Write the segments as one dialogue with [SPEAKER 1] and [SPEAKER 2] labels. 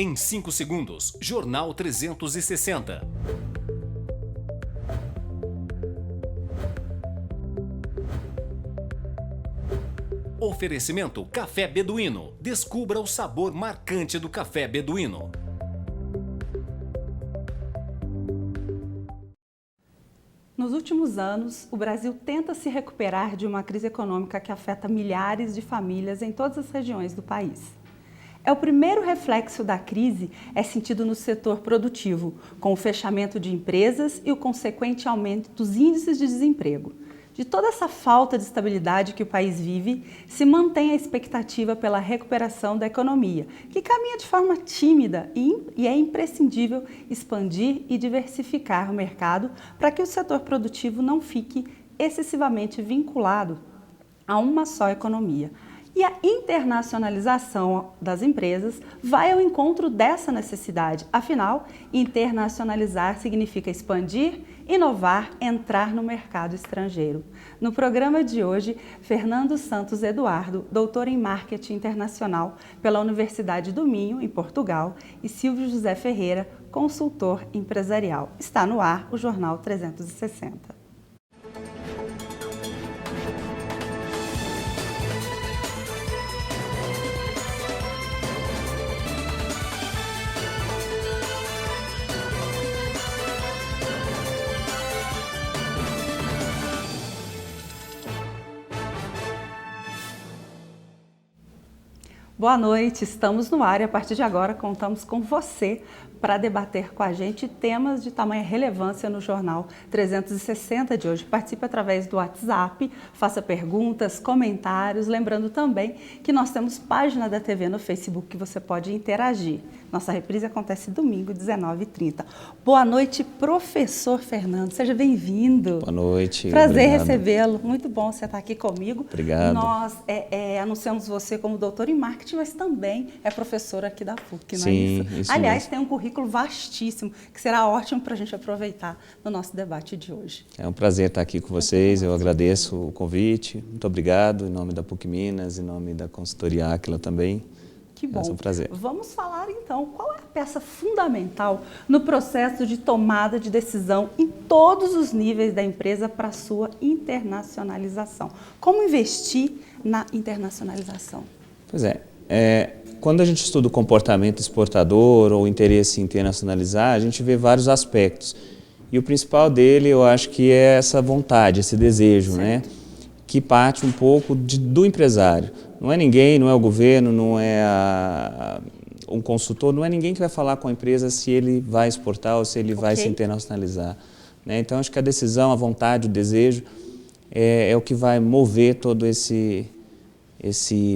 [SPEAKER 1] Em 5 segundos, Jornal 360. Oferecimento Café Beduíno. Descubra o sabor marcante do café beduíno.
[SPEAKER 2] Nos últimos anos, o Brasil tenta se recuperar de uma crise econômica que afeta milhares de famílias em todas as regiões do país. O primeiro reflexo da crise é sentido no setor produtivo, com o fechamento de empresas e o consequente aumento dos índices de desemprego. De toda essa falta de estabilidade que o país vive, se mantém a expectativa pela recuperação da economia, que caminha de forma tímida e é imprescindível expandir e diversificar o mercado para que o setor produtivo não fique excessivamente vinculado a uma só economia. E a internacionalização das empresas vai ao encontro dessa necessidade. Afinal, internacionalizar significa expandir, inovar, entrar no mercado estrangeiro. No programa de hoje, Fernando Santos Eduardo, doutor em Marketing Internacional pela Universidade do Minho, em Portugal, e Silvio José Ferreira, consultor empresarial. Está no ar o Jornal 360. Boa noite, estamos no ar e a partir de agora contamos com você para debater com a gente temas de tamanha relevância no Jornal 360 de hoje. Participe através do WhatsApp, faça perguntas, comentários, lembrando também que nós temos página da TV no Facebook que você pode interagir. Nossa reprise acontece domingo, 19h30. Boa noite, professor Fernando, seja bem-vindo.
[SPEAKER 3] Boa noite.
[SPEAKER 2] Prazer recebê-lo, muito bom você estar aqui comigo.
[SPEAKER 3] Obrigado.
[SPEAKER 2] Nós anunciamos você como doutor em marketing, mas também é professor aqui da PUC, não é
[SPEAKER 3] Sim,
[SPEAKER 2] isso?
[SPEAKER 3] isso
[SPEAKER 2] Aliás,
[SPEAKER 3] mesmo.
[SPEAKER 2] tem um currículo vastíssimo, que será ótimo para a gente aproveitar no nosso debate de hoje.
[SPEAKER 3] É um prazer estar aqui com vocês, eu agradeço o convite, muito obrigado, em nome da PUC Minas, em nome da consultoria Aquila também.
[SPEAKER 2] Que bom.
[SPEAKER 3] É um prazer.
[SPEAKER 2] Vamos falar então, qual é a peça fundamental no processo de tomada de decisão em todos os níveis da empresa para a sua internacionalização? Como investir na internacionalização?
[SPEAKER 3] Pois é, quando a gente estuda o comportamento exportador ou interesse em internacionalizar, a gente vê vários aspectos. E o principal dele, eu acho que é essa vontade, esse desejo, né? Que parte um pouco do empresário. Não é ninguém, não é o governo, não é um consultor, não é ninguém que vai falar com a empresa se ele vai exportar ou se ele vai se internacionalizar, né? Então, acho que a decisão, a vontade, o desejo é o que vai mover todo esse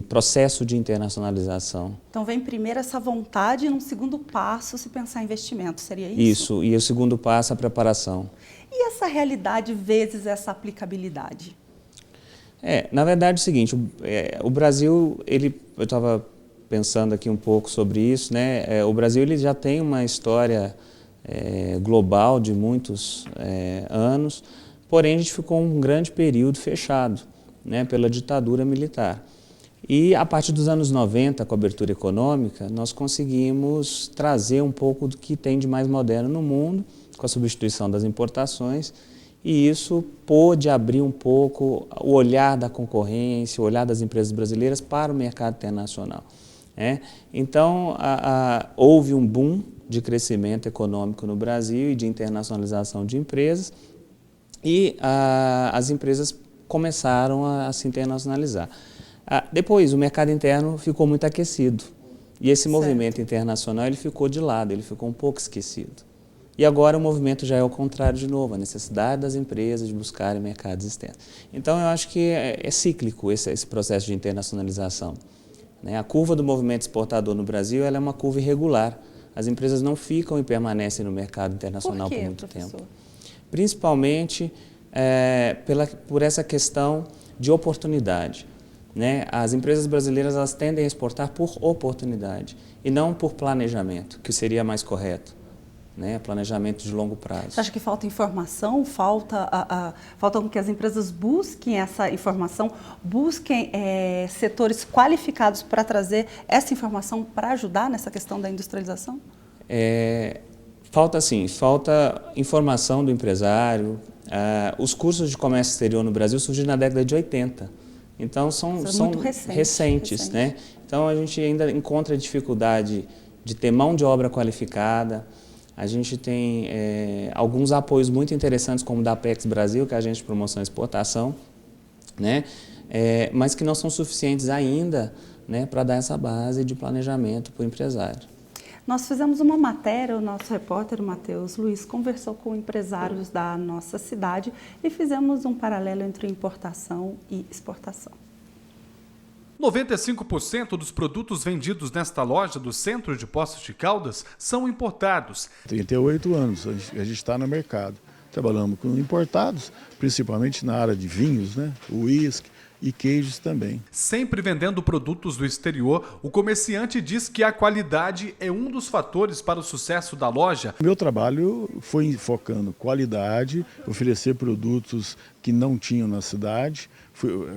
[SPEAKER 3] processo de internacionalização.
[SPEAKER 2] Então, vem primeiro essa vontade e, num segundo passo, se pensar em investimento, seria isso?
[SPEAKER 3] Isso, e o segundo passo, a preparação.
[SPEAKER 2] E essa realidade vezes essa aplicabilidade?
[SPEAKER 3] Na verdade é o seguinte, o Brasil, eu estava pensando aqui um pouco sobre isso, né? O Brasil ele já tem uma história global de muitos anos, porém a gente ficou um grande período fechado, né, pela ditadura militar. E a partir dos anos 90, com a abertura econômica, nós conseguimos trazer um pouco do que tem de mais moderno no mundo, com a substituição das importações, e isso pôde abrir um pouco o olhar da concorrência, o olhar das empresas brasileiras para o mercado internacional, né? Então, houve um boom de crescimento econômico no Brasil e de internacionalização de empresas, e as empresas começaram a se internacionalizar. Depois, o mercado interno ficou muito aquecido, e esse movimento internacional ele ficou de lado, ele ficou um pouco esquecido. E agora o movimento já é o contrário de novo, a necessidade das empresas de buscarem mercados externos. Então, eu acho que é cíclico esse processo de internacionalização, né? A curva do movimento exportador no Brasil ela é uma curva irregular. As empresas não ficam e permanecem no mercado internacional por muito tempo. Principalmente por essa questão de oportunidade, né? As empresas brasileiras elas tendem a exportar por oportunidade e não por planejamento, que seria mais correto. né? Planejamento de longo prazo.
[SPEAKER 2] Você acha que falta informação, falta com que as empresas busquem essa informação, busquem setores qualificados para trazer essa informação para ajudar nessa questão da industrialização?
[SPEAKER 3] Falta informação do empresário. Os cursos de comércio exterior no Brasil surgiram na década de 80. Então, são
[SPEAKER 2] muito
[SPEAKER 3] recentes, né? Então, a gente ainda encontra dificuldade de ter mão de obra qualificada. A gente tem alguns apoios muito interessantes, como o da Apex Brasil, que é a agência de promoção e exportação, né? Mas que não são suficientes ainda, né, para dar essa base de planejamento para o empresário.
[SPEAKER 2] Nós fizemos uma matéria, o nosso repórter, o Matheus Luiz, conversou com empresários da nossa cidade e fizemos um paralelo entre importação e exportação.
[SPEAKER 4] 95% dos produtos vendidos nesta loja do centro de Poços de Caldas são importados.
[SPEAKER 5] 38 anos a gente está no mercado. Trabalhamos com importados, principalmente na área de vinhos, né? Uísque e queijos também.
[SPEAKER 4] Sempre vendendo produtos do exterior, o comerciante diz que a qualidade é um dos fatores para o sucesso da loja.
[SPEAKER 5] Meu trabalho foi focando qualidade, oferecer produtos que não tinham na cidade,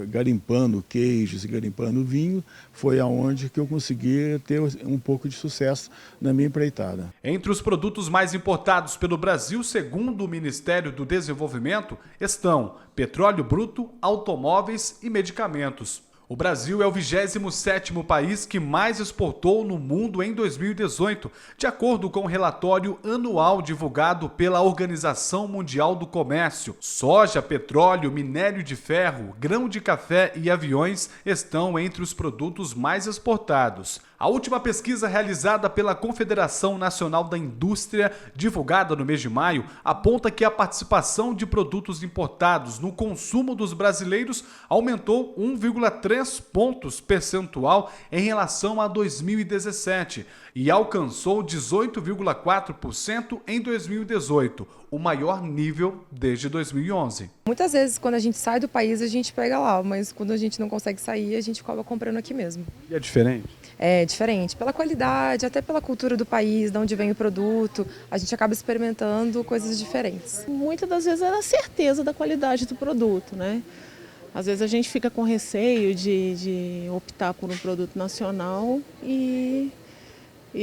[SPEAKER 5] garimpando queijos e garimpando vinho, foi aonde que eu consegui ter um pouco de sucesso na minha empreitada.
[SPEAKER 4] Entre os produtos mais importados pelo Brasil, segundo o Ministério do Desenvolvimento, estão petróleo bruto, automóveis e medicamentos. O Brasil é o 27º país que mais exportou no mundo em 2018, de acordo com o relatório anual divulgado pela Organização Mundial do Comércio. Soja, petróleo, minério de ferro, grão de café e aviões estão entre os produtos mais exportados. A última pesquisa realizada pela Confederação Nacional da Indústria, divulgada no mês de maio, aponta que a participação de produtos importados no consumo dos brasileiros aumentou 1,3 pontos percentual em relação a 2017 e alcançou 18,4% em 2018, o maior nível desde 2011.
[SPEAKER 6] Muitas vezes, quando a gente sai do país, a gente pega lá, mas quando a gente não consegue sair, a gente acaba comprando aqui mesmo.
[SPEAKER 5] E é diferente?
[SPEAKER 6] É diferente, pela qualidade, até pela cultura do país, de onde vem o produto, a gente acaba experimentando coisas diferentes.
[SPEAKER 7] Muitas das vezes é a certeza da qualidade do produto, né? Às vezes a gente fica com receio de optar por um produto nacional e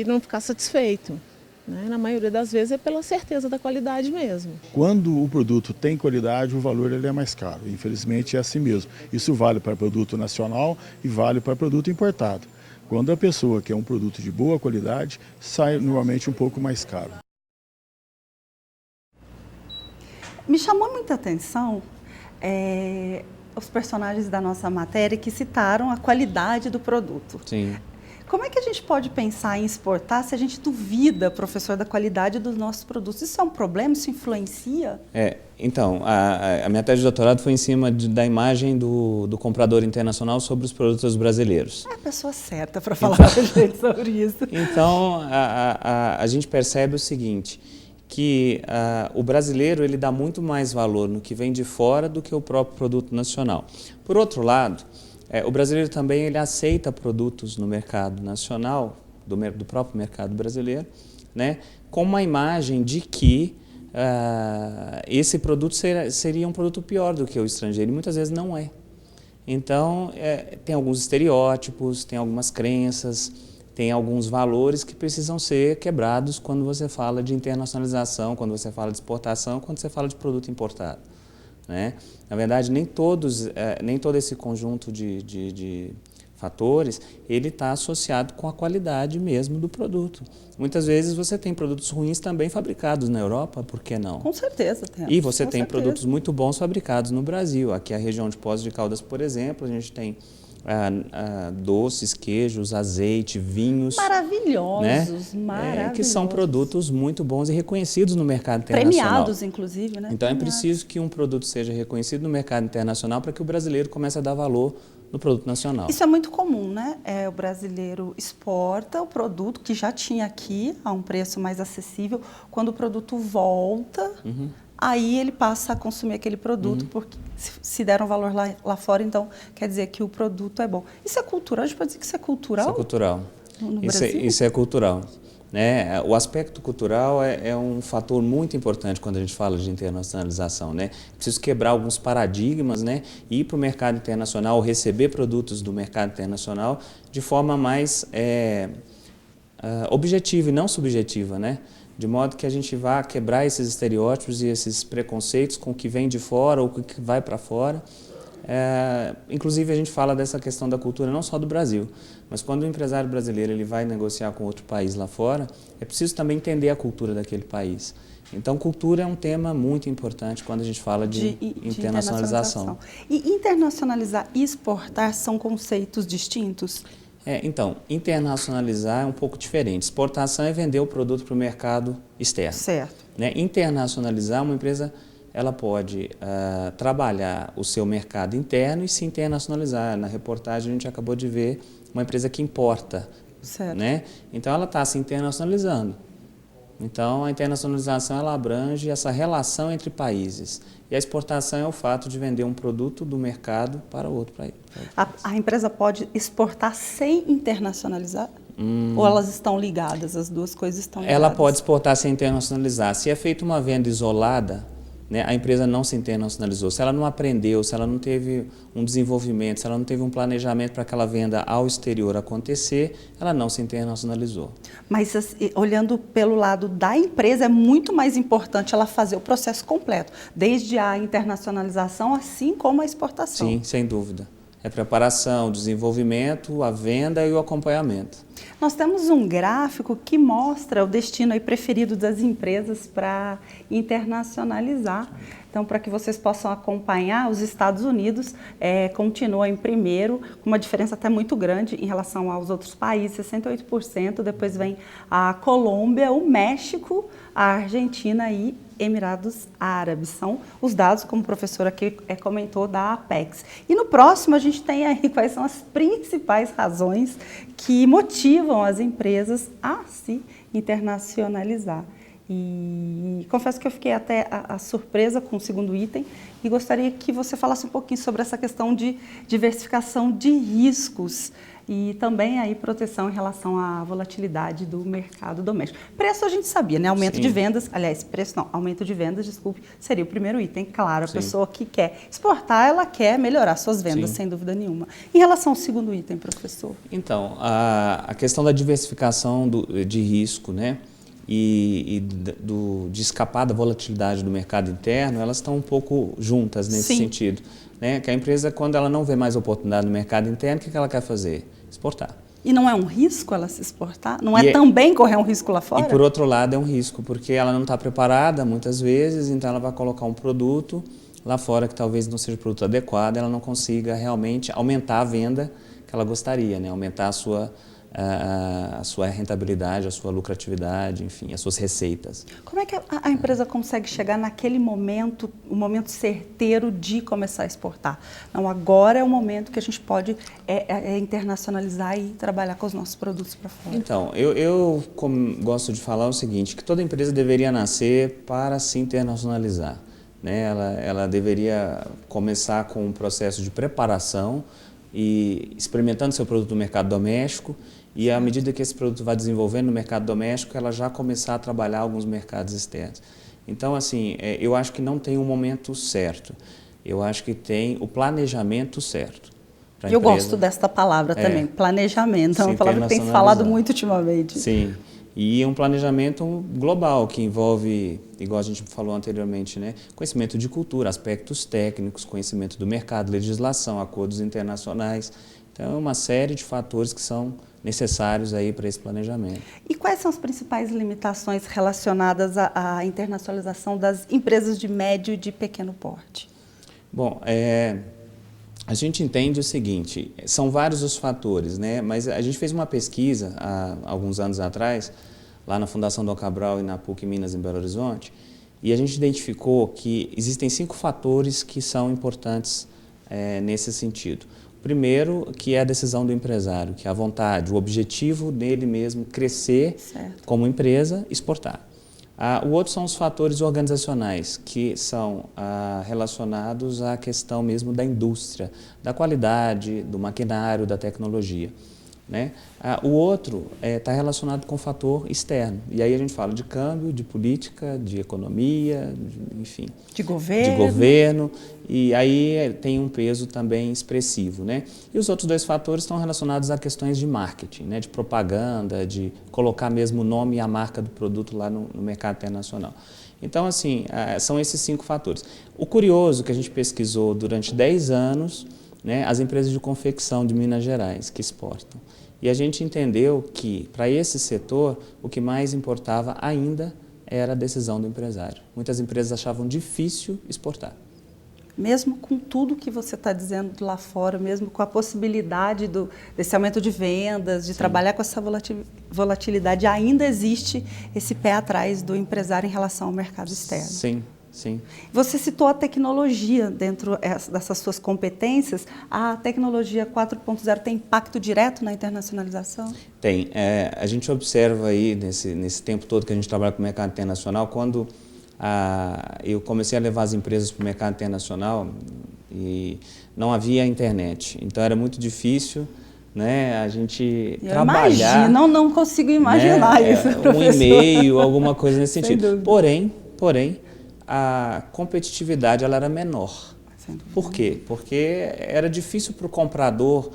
[SPEAKER 7] não ficar satisfeito, né? Na maioria das vezes é pela certeza da qualidade mesmo.
[SPEAKER 5] Quando o produto tem qualidade, o valor ele é mais caro. Infelizmente é assim mesmo. Isso vale para produto nacional e vale para produto importado. Quando a pessoa quer um produto de boa qualidade, sai normalmente um pouco mais caro.
[SPEAKER 2] Me chamou muita atenção os personagens da nossa matéria que citaram a qualidade do produto.
[SPEAKER 3] Sim.
[SPEAKER 2] Como é que a gente pode pensar em exportar se a gente duvida, professor, da qualidade dos nossos produtos? Isso é um problema? Isso influencia?
[SPEAKER 3] Então, a minha tese de doutorado foi em cima da imagem do comprador internacional sobre os produtos brasileiros.
[SPEAKER 2] É a pessoa certa para falar com a gente sobre isso.
[SPEAKER 3] Então, a gente percebe o seguinte, que o brasileiro ele dá muito mais valor no que vem de fora do que o próprio produto nacional. Por outro lado, o brasileiro também ele aceita produtos no mercado nacional, do próprio mercado brasileiro, né, com uma imagem de que esse produto seria um produto pior do que o estrangeiro, e muitas vezes não é. Então, tem alguns estereótipos, tem algumas crenças, tem alguns valores que precisam ser quebrados quando você fala de internacionalização, quando você fala de exportação, quando você fala de produto importado, né? Na verdade, nem todo esse conjunto de fatores, ele está associado com a qualidade mesmo do produto. Muitas vezes você tem produtos ruins também fabricados na Europa, por que não?
[SPEAKER 2] Com certeza tem.
[SPEAKER 3] E você tem produtos muito bons fabricados no Brasil. Aqui a região de Poços de Caldas, por exemplo, a gente tem doces, queijos, azeite, vinhos.
[SPEAKER 2] Maravilhosos,
[SPEAKER 3] né?
[SPEAKER 2] maravilhosos.
[SPEAKER 3] Que são produtos muito bons e reconhecidos no mercado internacional.
[SPEAKER 2] Premiados, inclusive, né?
[SPEAKER 3] Então
[SPEAKER 2] Premiados.
[SPEAKER 3] É preciso que um produto seja reconhecido no mercado internacional para que o brasileiro comece a dar valor no produto nacional.
[SPEAKER 2] Isso é muito comum, né? O brasileiro exporta o produto que já tinha aqui a um preço mais acessível. Quando o produto volta, aí ele passa a consumir aquele produto, porque se der um valor lá fora, então quer dizer que o produto é bom. Isso é cultural? A gente pode dizer que isso é cultural?
[SPEAKER 3] Isso é cultural.
[SPEAKER 2] No Brasil?
[SPEAKER 3] Isso é cultural. né? O aspecto cultural é um fator muito importante quando a gente fala de internacionalização, né? Preciso quebrar alguns paradigmas, né? Ir para o mercado internacional, receber produtos do mercado internacional de forma mais objetiva e não subjetiva, né? De modo que a gente vá quebrar esses estereótipos e esses preconceitos com o que vem de fora ou com o que vai para fora. Inclusive a gente fala dessa questão da cultura não só do Brasil, mas quando o empresário brasileiro ele vai negociar com outro país lá fora, é preciso também entender a cultura daquele país. Então, cultura é um tema muito importante quando a gente fala de internacionalização.
[SPEAKER 2] E internacionalizar e exportar são conceitos distintos?
[SPEAKER 3] Então, internacionalizar é um pouco diferente. Exportação é vender o produto para o mercado externo.
[SPEAKER 2] Certo.
[SPEAKER 3] Né? Internacionalizar, uma empresa ela pode trabalhar o seu mercado interno e se internacionalizar. Na reportagem a gente acabou de ver uma empresa que importa.
[SPEAKER 2] Certo.
[SPEAKER 3] Né? Então ela está se internacionalizando. Então a internacionalização ela abrange essa relação entre países. E a exportação é o fato de vender um produto do mercado para outro país.
[SPEAKER 2] A empresa pode exportar sem internacionalizar? Ou elas estão ligadas? As duas coisas estão ligadas?
[SPEAKER 3] Ela pode exportar sem internacionalizar. Se é feita uma venda isolada, né, a empresa não se internacionalizou. Se ela não aprendeu, se ela não teve um desenvolvimento, se ela não teve um planejamento para aquela venda ao exterior acontecer, ela não se internacionalizou.
[SPEAKER 2] Mas olhando pelo lado da empresa, é muito mais importante ela fazer o processo completo, desde a internacionalização, assim como a exportação.
[SPEAKER 3] Sim, sem dúvida. É preparação, desenvolvimento, a venda e o acompanhamento.
[SPEAKER 2] Nós temos um gráfico que mostra o destino aí preferido das empresas para internacionalizar. Então, para que vocês possam acompanhar, os Estados Unidos continua em primeiro, com uma diferença até muito grande em relação aos outros países, 68%. Depois vem a Colômbia, o México, a Argentina e Emirados Árabes. São os dados, como o professor aqui comentou, da Apex. E no próximo a gente tem aí quais são as principais razões que motivam as empresas a se internacionalizar. E confesso que eu fiquei até surpresa com o segundo item e gostaria que você falasse um pouquinho sobre essa questão de diversificação de riscos e também aí proteção em relação à volatilidade do mercado doméstico. Preço a gente sabia, né? Aumento de vendas, aliás, preço não, aumento de vendas, desculpe, seria o primeiro item, claro, a pessoa que quer exportar, ela quer melhorar suas vendas, sem dúvida nenhuma. Em relação ao segundo item, professor?
[SPEAKER 3] Então, a questão da diversificação de risco, né? De escapar da volatilidade do mercado interno, elas estão um pouco juntas nesse sentido. Né? Que a empresa, quando ela não vê mais oportunidade no mercado interno, o que ela quer fazer? Exportar.
[SPEAKER 2] E não é um risco ela se exportar? Não é também correr um risco lá fora?
[SPEAKER 3] E por outro lado é um risco, porque ela não está preparada muitas vezes, então ela vai colocar um produto lá fora que talvez não seja o produto adequado, ela não consiga realmente aumentar a venda que ela gostaria, né? Aumentar a sua rentabilidade, a sua lucratividade, enfim, as suas receitas.
[SPEAKER 2] Como é que a empresa consegue chegar naquele momento, o momento certeiro de começar a exportar? Não, agora é o momento que a gente pode internacionalizar e trabalhar com os nossos produtos para fora.
[SPEAKER 3] Então, eu gosto de falar o seguinte, que toda empresa deveria nascer para se internacionalizar. Né? Ela deveria começar com um processo de preparação e experimentando seu produto no mercado doméstico. E à medida que esse produto vai desenvolvendo no mercado doméstico, ela já começar a trabalhar alguns mercados externos. Então, assim, eu acho que não tem um momento certo. Eu acho que tem o planejamento certo.
[SPEAKER 2] Eu gosto desta palavra também, planejamento. É uma palavra que tem falado muito ultimamente.
[SPEAKER 3] Sim. E um planejamento global que envolve, igual a gente falou anteriormente, né? Conhecimento de cultura, aspectos técnicos, conhecimento do mercado, legislação, acordos internacionais. Então, é uma série de fatores que são necessários aí para esse planejamento.
[SPEAKER 2] E quais são as principais limitações relacionadas à internacionalização das empresas de médio e de pequeno porte?
[SPEAKER 3] Bom, a gente entende o seguinte, são vários os fatores, né? Mas a gente fez uma pesquisa há alguns anos atrás, lá na Fundação Dom Cabral e na PUC Minas, em Belo Horizonte, e a gente identificou que existem 5 fatores que são importantes nesse sentido. Primeiro, que é a decisão do empresário, que é a vontade, o objetivo dele mesmo crescer como empresa, exportar. O outro são os fatores organizacionais, que são relacionados à questão mesmo da indústria, da qualidade, do maquinário, da tecnologia. né? O outro está relacionado com o fator externo. E aí a gente fala de câmbio, de política, de economia, enfim.
[SPEAKER 2] De governo.
[SPEAKER 3] De governo. E aí tem um peso também expressivo, né? E os outros dois fatores estão relacionados a questões de marketing, né? De propaganda, de colocar mesmo o nome e a marca do produto lá no mercado internacional. Então, assim, são esses 5 fatores. O curioso que a gente pesquisou durante 10 anos, né, as empresas de confecção de Minas Gerais que exportam. E a gente entendeu que, para esse setor, o que mais importava ainda era a decisão do empresário. Muitas empresas achavam difícil exportar.
[SPEAKER 2] Mesmo com tudo que você está dizendo lá fora, mesmo com a possibilidade desse aumento de vendas, de trabalhar com essa volatilidade, ainda existe esse pé atrás do empresário em relação ao mercado externo.
[SPEAKER 3] Sim, sim.
[SPEAKER 2] Você citou a tecnologia dentro dessas suas competências. A tecnologia 4.0 tem impacto direto na internacionalização?
[SPEAKER 3] Tem. A gente observa aí, nesse tempo todo que a gente trabalha com o mercado internacional, quando eu comecei a levar as empresas para o mercado internacional e não havia internet. Então era muito difícil, né, a gente trabalhar.
[SPEAKER 2] Imagino, não consigo imaginar, né, isso, professor.
[SPEAKER 3] Um e-mail, alguma coisa nesse sentido. Porém, a competitividade ela era menor. Por quê? Porque era difícil para o comprador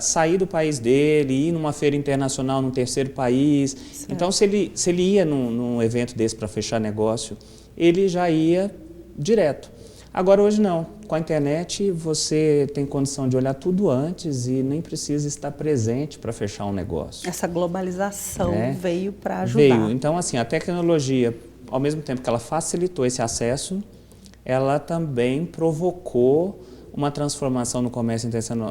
[SPEAKER 3] sair do país dele, ir numa feira internacional num terceiro país. Certo. Então, se ele ia num evento desse para fechar negócio, ele já ia direto. Agora, hoje não. Com a internet, você tem condição de olhar tudo antes e nem precisa estar presente para fechar um negócio.
[SPEAKER 2] Essa globalização veio para ajudar.
[SPEAKER 3] Veio. Então, assim, a tecnologia, ao mesmo tempo que ela facilitou esse acesso, ela também provocou uma transformação no comércio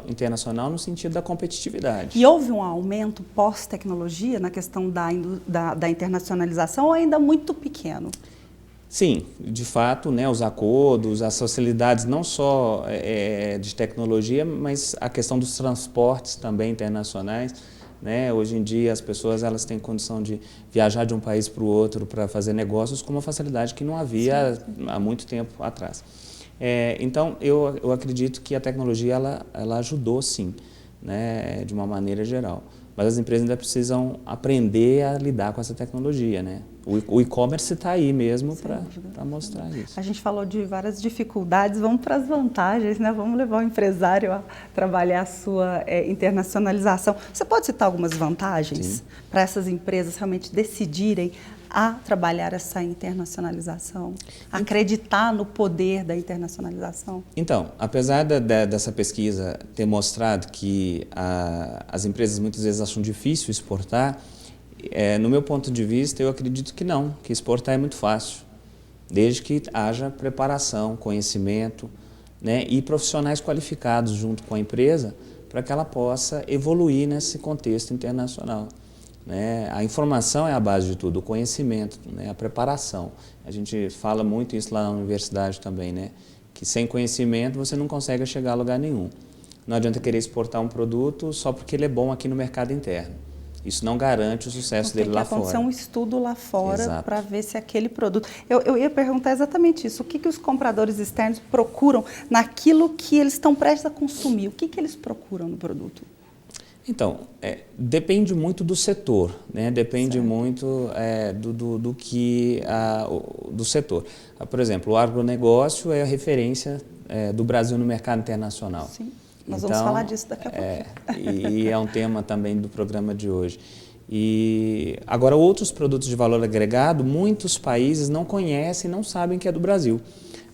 [SPEAKER 3] internacional no sentido da competitividade.
[SPEAKER 2] E houve um aumento pós-tecnologia na questão da internacionalização ou ainda muito pequeno?
[SPEAKER 3] Sim, de fato, né, os acordos, as facilidades não só de tecnologia, mas a questão dos transportes também internacionais. Né? Hoje em dia as pessoas elas têm condição de viajar de um país para o outro para fazer negócios com uma facilidade que não havia há muito tempo atrás. Então, eu acredito que a tecnologia ela ajudou, sim, né, de uma maneira geral. Mas as empresas ainda precisam aprender a lidar com essa tecnologia. Né? O e-commerce está aí mesmo para mostrar isso.
[SPEAKER 2] A gente falou de várias dificuldades, vamos para as vantagens, né? Vamos levar o empresário a trabalhar a sua internacionalização. Você pode citar algumas vantagens para essas empresas realmente decidirem a trabalhar essa internacionalização, acreditar no poder da internacionalização? Então,
[SPEAKER 3] apesar dessa pesquisa ter mostrado que as empresas muitas vezes acham difícil exportar, no meu ponto de vista, eu acredito que não, que exportar é muito fácil, desde que haja preparação, conhecimento, né, e profissionais qualificados junto com a empresa para que ela possa evoluir nesse contexto internacional. Né? A informação é a base de tudo, o conhecimento, né? A preparação. A gente fala muito isso lá na universidade também, né? Que sem conhecimento você não consegue chegar a lugar nenhum. Não adianta querer exportar um produto só porque ele é bom aqui no mercado interno. Isso não garante o sucesso dele lá fora. Tem que acontecer
[SPEAKER 2] um estudo lá fora para ver se aquele produto... Eu ia perguntar exatamente isso. O que os compradores externos procuram naquilo que eles estão prestes a consumir? O que eles procuram no produto?
[SPEAKER 3] Então, depende muito do setor, né? Depende muito do setor. Por exemplo, o agronegócio é a referência do Brasil no mercado internacional.
[SPEAKER 2] Sim, nós vamos falar disso daqui a pouco.
[SPEAKER 3] E é um tema também do programa de hoje. E agora, outros produtos de valor agregado, muitos países não conhecem, não sabem que é do Brasil.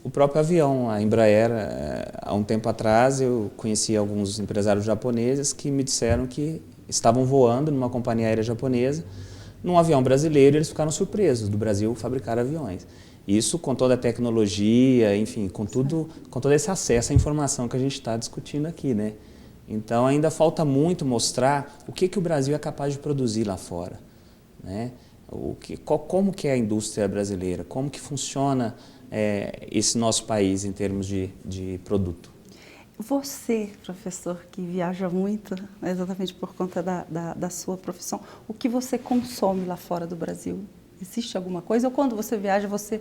[SPEAKER 3] O próprio avião, a Embraer, há um tempo atrás eu conheci alguns empresários japoneses que me disseram que estavam voando numa companhia aérea japonesa, num avião brasileiro, e eles ficaram surpresos do Brasil fabricar aviões. Isso com toda a tecnologia, enfim, com todo esse acesso à informação que a gente está discutindo aqui, né? Então ainda falta muito mostrar o que o Brasil é capaz de produzir lá fora, né? Como que é a indústria brasileira, como que funciona esse nosso país em termos de produto.
[SPEAKER 2] Você, professor, que viaja muito, exatamente por conta da sua profissão, o que você consome lá fora do Brasil? Existe alguma coisa? Ou quando você viaja, você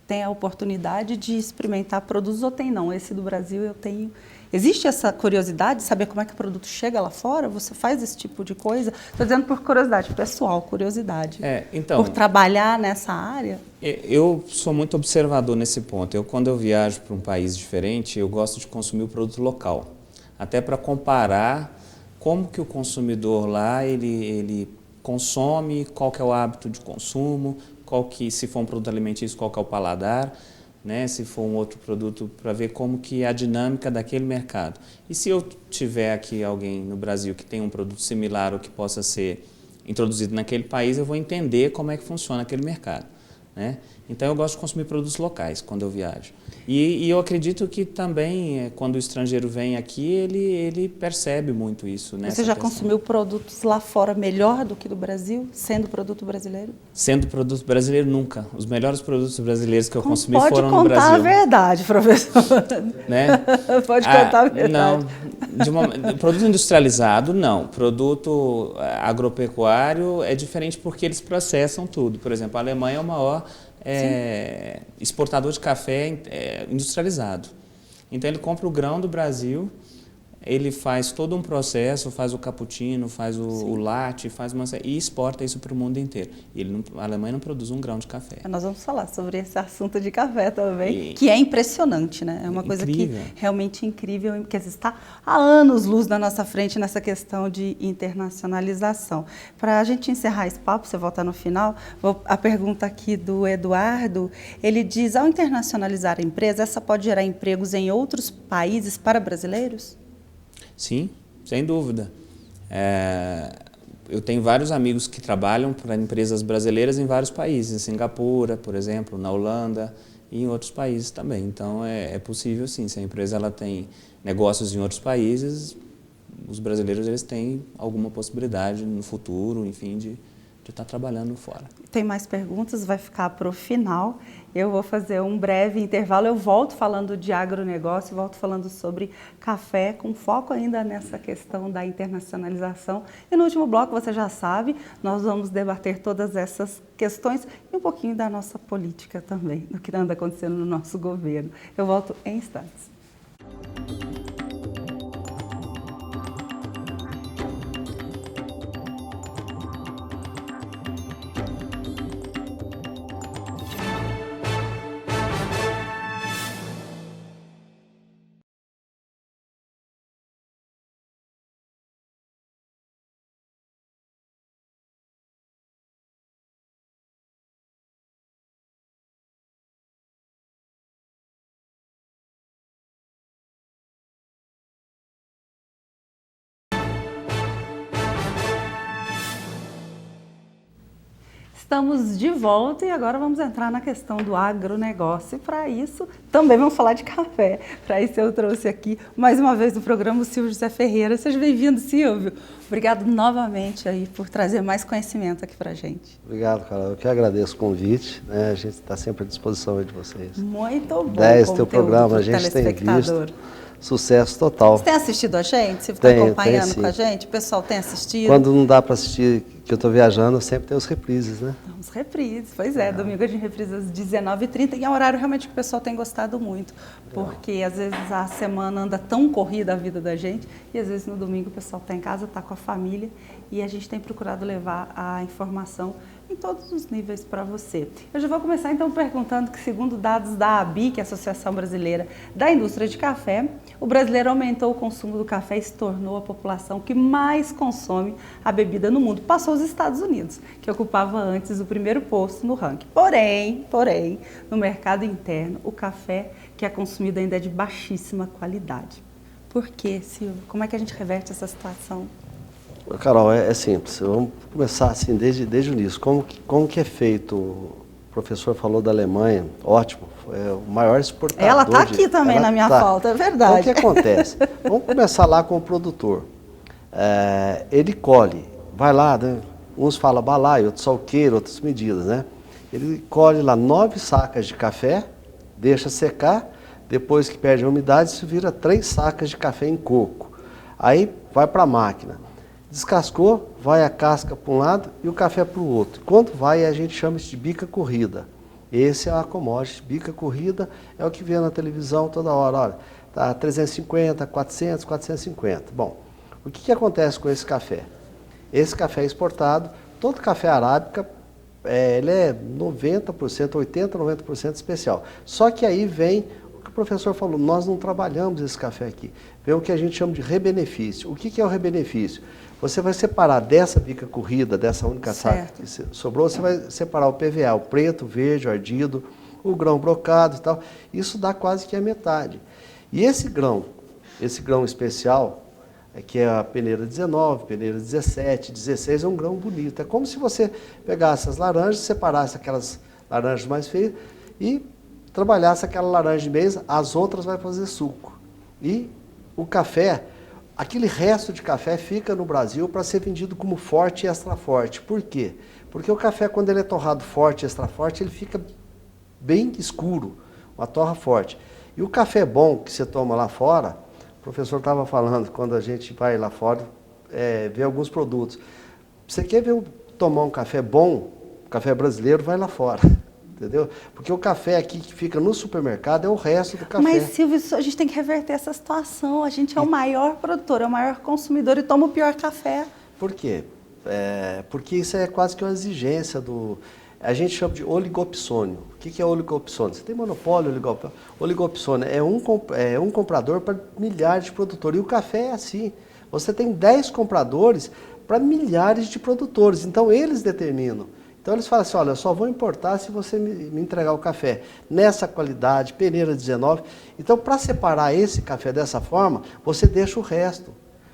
[SPEAKER 2] tem a oportunidade de experimentar produtos ou tem não? Esse do Brasil eu tenho... Existe essa curiosidade de saber como é que o produto chega lá fora? Você faz esse tipo de coisa? Estou dizendo por curiosidade pessoal, curiosidade.
[SPEAKER 3] Então,
[SPEAKER 2] por trabalhar nessa área?
[SPEAKER 3] Eu sou muito observador nesse ponto. Quando eu viajo para um país diferente, eu gosto de consumir o produto local. Até para comparar como que o consumidor lá, ele consome, qual que é o hábito de consumo, se for um produto alimentício, qual que é o paladar, né? Se for um outro produto, para ver como que é a dinâmica daquele mercado. E se eu tiver aqui alguém no Brasil que tem um produto similar ou que possa ser introduzido naquele país, eu vou entender como é que funciona aquele mercado, né? Então eu gosto de consumir produtos locais quando eu viajo. E eu acredito que também, quando o estrangeiro vem aqui, ele percebe muito isso.
[SPEAKER 2] Você já consumiu produtos lá fora melhor do que do Brasil, sendo produto brasileiro?
[SPEAKER 3] Sendo produto brasileiro, nunca. Os melhores produtos brasileiros que eu consumi foram no Brasil.
[SPEAKER 2] Pode contar a verdade, professor.
[SPEAKER 3] Né?
[SPEAKER 2] Pode contar a verdade.
[SPEAKER 3] Não, produto industrializado, não. Produto agropecuário é diferente porque eles processam tudo. Por exemplo, a Alemanha é o maior exportador de café industrializado. Então ele compra o grão do Brasil, ele faz todo um processo, faz o cappuccino, faz o latte, e exporta isso para o mundo inteiro. A Alemanha não produz um grão de café.
[SPEAKER 2] Nós vamos falar sobre esse assunto de café também, que é impressionante, né? É uma coisa incrível. Que realmente incrível, porque está há anos-luz na nossa frente nessa questão de internacionalização. Para a gente encerrar esse papo, você volta no final, a pergunta aqui do Eduardo, ele diz, ao internacionalizar a empresa, essa pode gerar empregos em outros países para brasileiros?
[SPEAKER 3] Sim, sem dúvida. Eu tenho vários amigos que trabalham para empresas brasileiras em vários países, em Singapura, por exemplo, na Holanda e em outros países também. Então é possível sim, se a empresa ela tem negócios em outros países, os brasileiros eles têm alguma possibilidade no futuro, enfim, de estar trabalhando fora.
[SPEAKER 2] Tem mais perguntas, vai ficar para o final. Eu vou fazer um breve intervalo, eu volto falando de agronegócio, volto falando sobre café, com foco ainda nessa questão da internacionalização. E no último bloco, você já sabe, nós vamos debater todas essas questões e um pouquinho da nossa política também, do que anda acontecendo no nosso governo. Eu volto em instantes. Estamos de volta e agora vamos entrar na questão do agronegócio. E para isso, também vamos falar de café. Para isso eu trouxe aqui, mais uma vez no programa, o Silvio José Ferreira. Seja bem-vindo, Silvio. Obrigado novamente aí por trazer mais conhecimento aqui para a gente.
[SPEAKER 8] Obrigado, Carol. Eu que agradeço o convite. Né? A gente está sempre à disposição aí de vocês.
[SPEAKER 2] Muito bom.
[SPEAKER 8] 10 teu programa, a gente tem visto. Sucesso total.
[SPEAKER 2] Você tem assistido a gente? Você está acompanhando com a gente? O pessoal tem assistido?
[SPEAKER 8] Quando não dá para assistir, que eu estou viajando, sempre tem os reprises, né?
[SPEAKER 2] Os reprises, pois é. Domingo a gente reprisa às 19h30 e é um horário realmente que o pessoal tem gostado muito. Porque às vezes a semana anda tão corrida a vida da gente e às vezes no domingo o pessoal está em casa, está com a família e a gente tem procurado levar a informação em todos os níveis para você. Eu já vou começar então perguntando que, segundo dados da ABI, que é a Associação Brasileira da Indústria de Café, o brasileiro aumentou o consumo do café e se tornou a população que mais consome a bebida no mundo. Passou os Estados Unidos, que ocupava antes o primeiro posto no ranking. Porém, no mercado interno, o café que é consumido ainda é de baixíssima qualidade. Por quê, Silvio? Como é que a gente reverte essa situação?
[SPEAKER 8] Carol, é simples. Vamos começar assim desde o início. Como que é feito? O professor falou da Alemanha, ótimo, é o maior exportador.
[SPEAKER 2] Ela está aqui também na minha pauta, é verdade.
[SPEAKER 8] Então o que acontece? Vamos começar lá com o produtor. Ele colhe, vai lá, né? Uns falam balaio, outros salqueiro, outras medidas, né? Ele colhe lá 9 sacas de café, deixa secar, depois que perde a umidade, isso vira 3 sacas de café em coco. Aí vai para a máquina. Descascou, vai a casca para um lado e o café para o outro. Quando vai, a gente chama isso de bica corrida. Esse é a commodity. Bica corrida é o que vê na televisão toda hora. Olha, tá 350, 400, 450. Bom, o que acontece com esse café? Esse café é exportado, todo café arábica, ele é 90%, 80%, 90% especial. Só que aí vem o que o professor falou, nós não trabalhamos esse café aqui. Vem o que a gente chama de rebenefício. O que é o rebenefício? Você vai separar dessa bica corrida, dessa única saca que sobrou, você vai separar o PVA, o preto, o verde, o ardido, o grão brocado e tal. Isso dá quase que a metade. E esse grão especial, que é a peneira 19, peneira 17, 16, é um grão bonito. É como se você pegasse as laranjas, separasse aquelas laranjas mais feias e trabalhasse aquela laranja de mesa, as outras vai fazer suco. E o café, aquele resto de café fica no Brasil para ser vendido como forte e extra forte. Por quê? Porque o café, quando ele é torrado forte e extra forte, ele fica bem escuro, uma torra forte. E o café bom que você toma lá fora, o professor estava falando, quando a gente vai lá fora, ver alguns produtos. Você quer tomar um café bom, café brasileiro, vai lá fora. Entendeu? Porque o café aqui que fica no supermercado é o resto do café.
[SPEAKER 2] Mas, Silvio, a gente tem que reverter essa situação. A gente é o maior produtor, é o maior consumidor e toma o pior café.
[SPEAKER 8] Por quê? Porque isso é quase que uma exigência do... A gente chama de oligopsônio. O que é oligopsônio? Você tem monopólio, oligopsônio. Oligopsônio é um comprador para milhares de produtores. E o café é assim. Você tem 10 compradores para milhares de produtores. Então, eles determinam. Então eles falam assim, olha, eu só vou importar se você me entregar o café nessa qualidade, peneira 19. Então, para separar esse café dessa forma, você deixa o resto,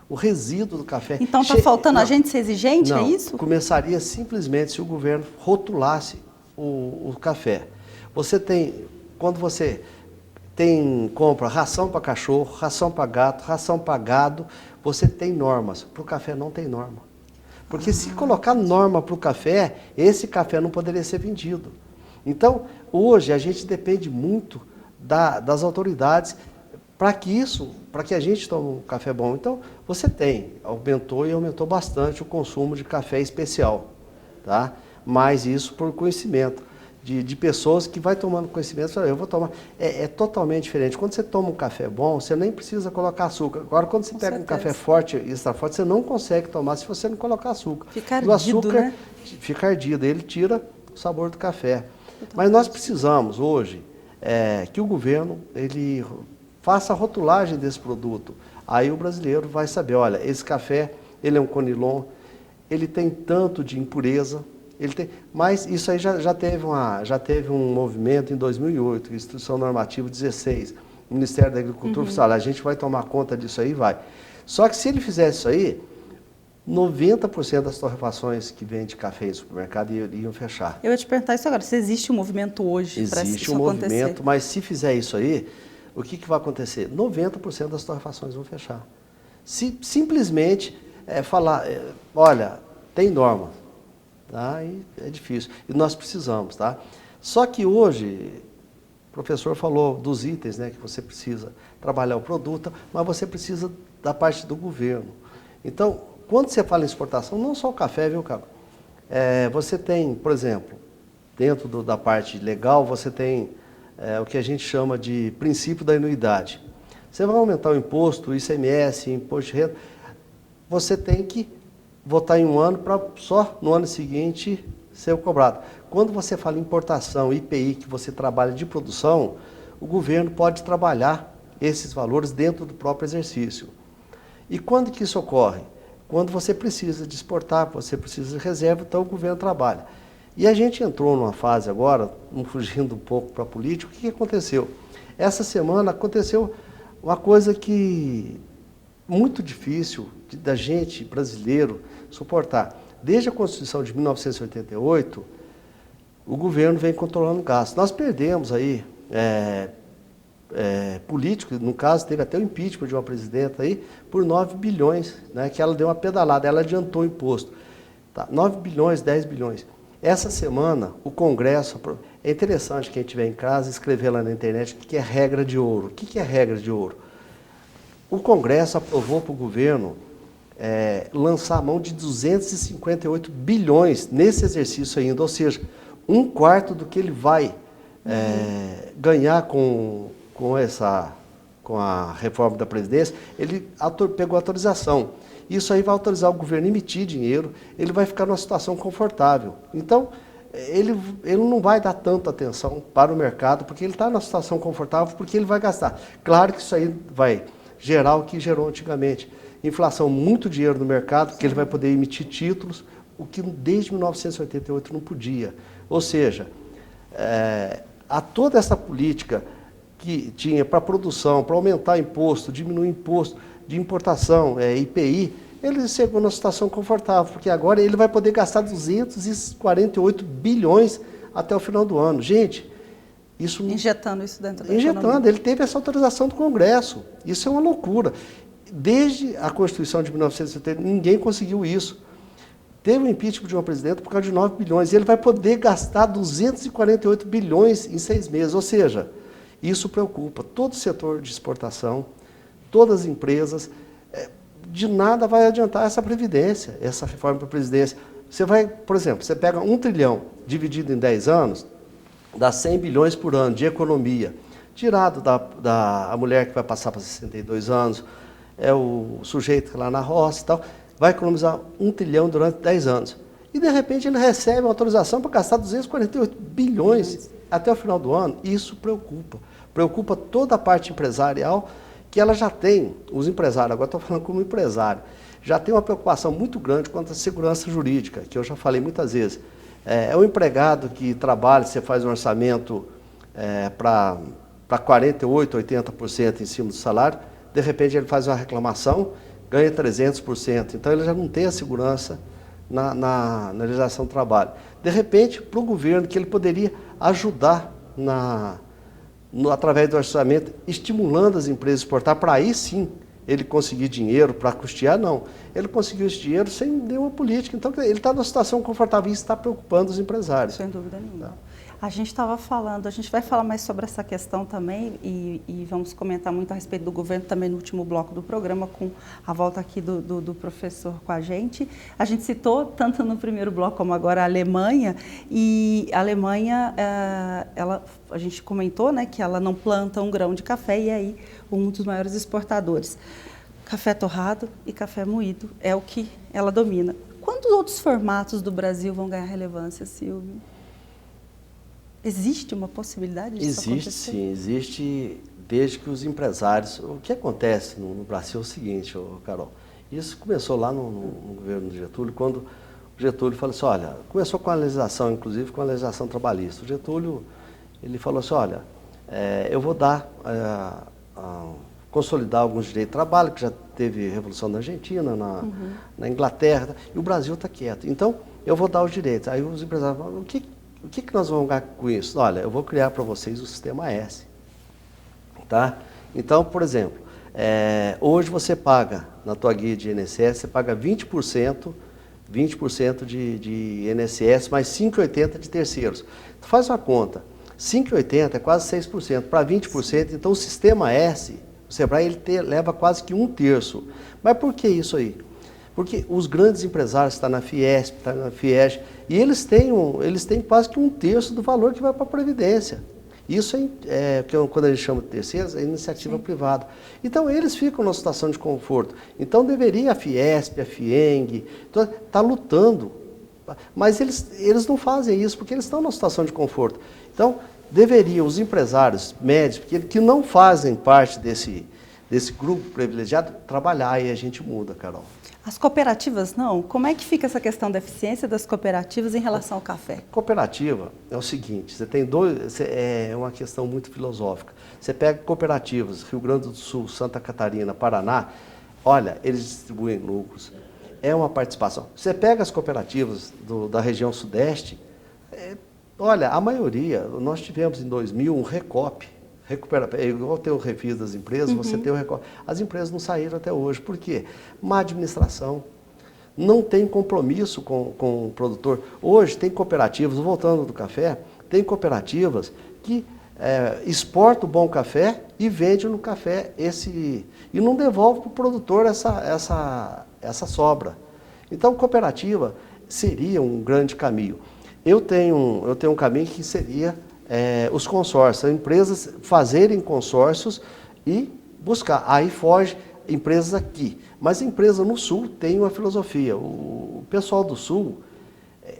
[SPEAKER 8] o resíduo do café.
[SPEAKER 2] Então está faltando a gente ser exigente, é isso?
[SPEAKER 8] Começaria simplesmente se o governo rotulasse o café. Você tem, quando você compra ração para cachorro, ração para gato, ração para gado, você tem normas. Para o café não tem norma. Porque se colocar norma para o café, esse café não poderia ser vendido. Então, hoje a gente depende muito das autoridades para que a gente tome um café bom. Então, você aumentou bastante o consumo de café especial, tá? Mas isso por conhecimento de pessoas que vai tomando conhecimento, eu vou tomar. É totalmente diferente. Quando você toma um café bom, você nem precisa colocar açúcar. Agora, quando você pega um café forte, extra forte, você não consegue tomar se você não colocar açúcar.
[SPEAKER 2] Fica ardido,
[SPEAKER 8] o açúcar,
[SPEAKER 2] né?
[SPEAKER 8] Fica ardido, ele tira o sabor do café. Mas nós precisamos hoje que o governo ele faça a rotulagem desse produto. Aí o brasileiro vai saber, olha, esse café, ele é um conilon, ele tem tanto de impureza, mas isso aí já teve um movimento em 2008, Instrução Normativa 16. O Ministério da Agricultura falou, olha, a gente vai tomar conta disso aí, vai. Só que se ele fizesse isso aí, 90% das torrefações que vendem café em supermercado iam fechar.
[SPEAKER 2] Eu ia te perguntar isso agora, se existe um movimento hoje para isso acontecer.
[SPEAKER 8] Existe um movimento, mas se fizer isso aí, o que vai acontecer? 90% das torrefações vão fechar. Se simplesmente falar, olha, tem norma. Tá? E é difícil. E nós precisamos, tá? Só que hoje, o professor falou dos itens, né, que você precisa trabalhar o produto, mas você precisa da parte do governo. Então, quando você fala em exportação, não só o café, viu, Cabo? Você tem, por exemplo, dentro da parte legal, você tem o que a gente chama de princípio da inuidade. Você vai aumentar o imposto, o ICMS, imposto de renda, você tem que votar em um ano para só no ano seguinte ser cobrado. Quando você fala em importação, IPI, que você trabalha de produção, o governo pode trabalhar esses valores dentro do próprio exercício. E quando que isso ocorre? Quando você precisa de exportar, você precisa de reserva, então o governo trabalha. E a gente entrou numa fase agora, fugindo um pouco para a política, o que aconteceu? Essa semana aconteceu uma coisa que muito difícil da gente, brasileiro, suportar. Desde a Constituição de 1988, o governo vem controlando gastos. Nós perdemos aí políticos, no caso teve até o impeachment de uma presidenta aí, por 9 bilhões, né, que ela deu uma pedalada, ela adiantou o imposto. Tá, 9 bilhões, 10 bilhões. Essa semana, o Congresso, é interessante quem estiver em casa escrever lá na internet o que é regra de ouro. O que é regra de ouro? O Congresso aprovou para o governo lançar a mão de 258 bilhões nesse exercício ainda, ou seja, 1/4 do que ele vai ganhar com a reforma da Previdência, ele pegou a autorização. Isso aí vai autorizar o governo a emitir dinheiro, ele vai ficar numa situação confortável. Então, ele não vai dar tanta atenção para o mercado, porque ele está numa situação confortável, porque ele vai gastar. Claro que isso aí vai gerar o que gerou antigamente. Inflação, muito dinheiro no mercado, que ele vai poder emitir títulos, o que desde 1988 não podia. Ou seja, a toda essa política que tinha para produção, para aumentar imposto, diminuir imposto de importação, IPI, ele chegou numa situação confortável, porque agora ele vai poder gastar 248 bilhões até o final do ano. Gente, isso...
[SPEAKER 2] Injetando isso dentro da economia.
[SPEAKER 8] Ele teve essa autorização do Congresso. Isso é uma loucura. Desde a Constituição de 1970, ninguém conseguiu isso. Teve um impeachment de uma presidenta por causa de 9 bilhões. E ele vai poder gastar 248 bilhões em 6 meses. Ou seja, isso preocupa todo o setor de exportação, todas as empresas. De nada vai adiantar essa previdência, essa reforma da Previdência. Você vai, por exemplo, você pega 1 trilhão dividido em 10 anos, dá 100 bilhões por ano de economia, tirado da mulher que vai passar para 62 anos, é o sujeito lá na roça e tal, vai economizar 1 trilhão durante 10 anos. E, de repente, ele recebe uma autorização para gastar 248 bilhões até o final do ano. Isso preocupa. Preocupa toda a parte empresarial, que ela já tem, os empresários, agora estou falando como empresário, já tem uma preocupação muito grande quanto à segurança jurídica, que eu já falei muitas vezes. É um empregado que trabalha, você faz um orçamento para 48%, 80% em cima do salário, de repente ele faz uma reclamação, ganha 300%. Então ele já não tem a segurança na legislação do trabalho. De repente, para o governo, que ele poderia ajudar através do orçamento, estimulando as empresas a exportar, para aí sim ele conseguir dinheiro para custear, não. Ele conseguiu esse dinheiro sem nenhuma política. Então, ele está numa situação confortável e isso está preocupando os empresários.
[SPEAKER 2] Sem dúvida nenhuma. A gente estava falando, a gente vai falar mais sobre essa questão também e vamos comentar muito a respeito do governo também no último bloco do programa, com a volta aqui do professor com a gente. A gente citou, tanto no primeiro bloco como agora, a Alemanha, e a Alemanha, a gente comentou, né, que ela não planta um grão de café e é aí um dos maiores exportadores. Café torrado e café moído é o que ela domina. Quantos outros formatos do Brasil vão ganhar relevância, Silvio? Existe uma possibilidade disso acontecer?
[SPEAKER 8] Existe, sim. Existe desde que os empresários... O que acontece no Brasil é o seguinte, Carol. Isso começou lá no governo do Getúlio, quando o Getúlio falou assim, olha, começou com a legislação, inclusive com a legislação trabalhista. O Getúlio, ele falou assim, olha, eu vou consolidar alguns direitos de trabalho, que já teve revolução na Argentina, na Inglaterra, e o Brasil está quieto. Então, eu vou dar os direitos. Aí os empresários falam, o que nós vamos ganhar com isso? Olha, eu vou criar para vocês o Sistema S. Tá? Então, por exemplo, hoje você paga, na tua guia de INSS, você paga 20% de INSS, mais 5,80% de terceiros. Tu faz uma conta, 5,80% é quase 6%, para 20%, então o Sistema S, o Sebrae, ele leva quase que 1/3. Mas por que isso aí? Porque os grandes empresários estão na Fiesp, estão na Fiege, e eles têm quase que 1/3 do valor que vai para a Previdência. Isso quando a gente chama de terceiros, é iniciativa privada. Então, eles ficam numa situação de conforto. Então, deveria a Fiesp, a Fieng, estar lutando. Mas eles não fazem isso, porque eles estão numa situação de conforto. Então, deveriam os empresários médios, que não fazem parte desse grupo privilegiado, trabalhar e a gente muda, Carol.
[SPEAKER 2] As cooperativas não? Como é que fica essa questão da eficiência das cooperativas em relação ao café?
[SPEAKER 8] Cooperativa é o seguinte, você tem é uma questão muito filosófica. Você pega cooperativas, Rio Grande do Sul, Santa Catarina, Paraná, olha, eles distribuem lucros, é uma participação. Você pega as cooperativas da região sudeste, olha, a maioria, nós tivemos em 2000 um Recop, igual ter o refis das empresas, você tem o Recop. As empresas não saíram até hoje. Por quê? Má administração. Não tem compromisso com o produtor. Hoje tem cooperativas, voltando do café, tem cooperativas que exportam o bom café e vendem no café e não devolve para o produtor essa sobra. Então, cooperativa seria um grande caminho. Eu tenho um caminho que seria os consórcios, são empresas fazerem consórcios e buscar. Aí foge empresas aqui. Mas a empresa no Sul tem uma filosofia. O pessoal do Sul,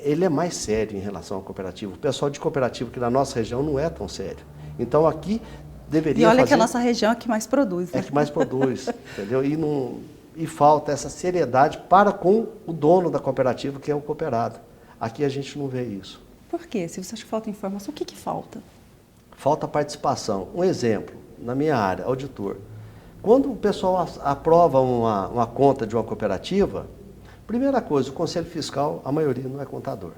[SPEAKER 8] ele é mais sério em relação à cooperativa. O pessoal de cooperativa que na nossa região não é tão sério. Então aqui deveria
[SPEAKER 2] E olha
[SPEAKER 8] fazer...
[SPEAKER 2] que a nossa região é que mais produz, né?
[SPEAKER 8] É que mais produz, entendeu? E falta essa seriedade para com o dono da cooperativa, que é o cooperado. Aqui a gente não vê isso.
[SPEAKER 2] Por quê? Se você acha que falta informação, o que falta?
[SPEAKER 8] Falta participação. Um exemplo, na minha área, auditor. Quando o pessoal aprova uma conta de uma cooperativa, primeira coisa, o Conselho Fiscal, a maioria não é contador.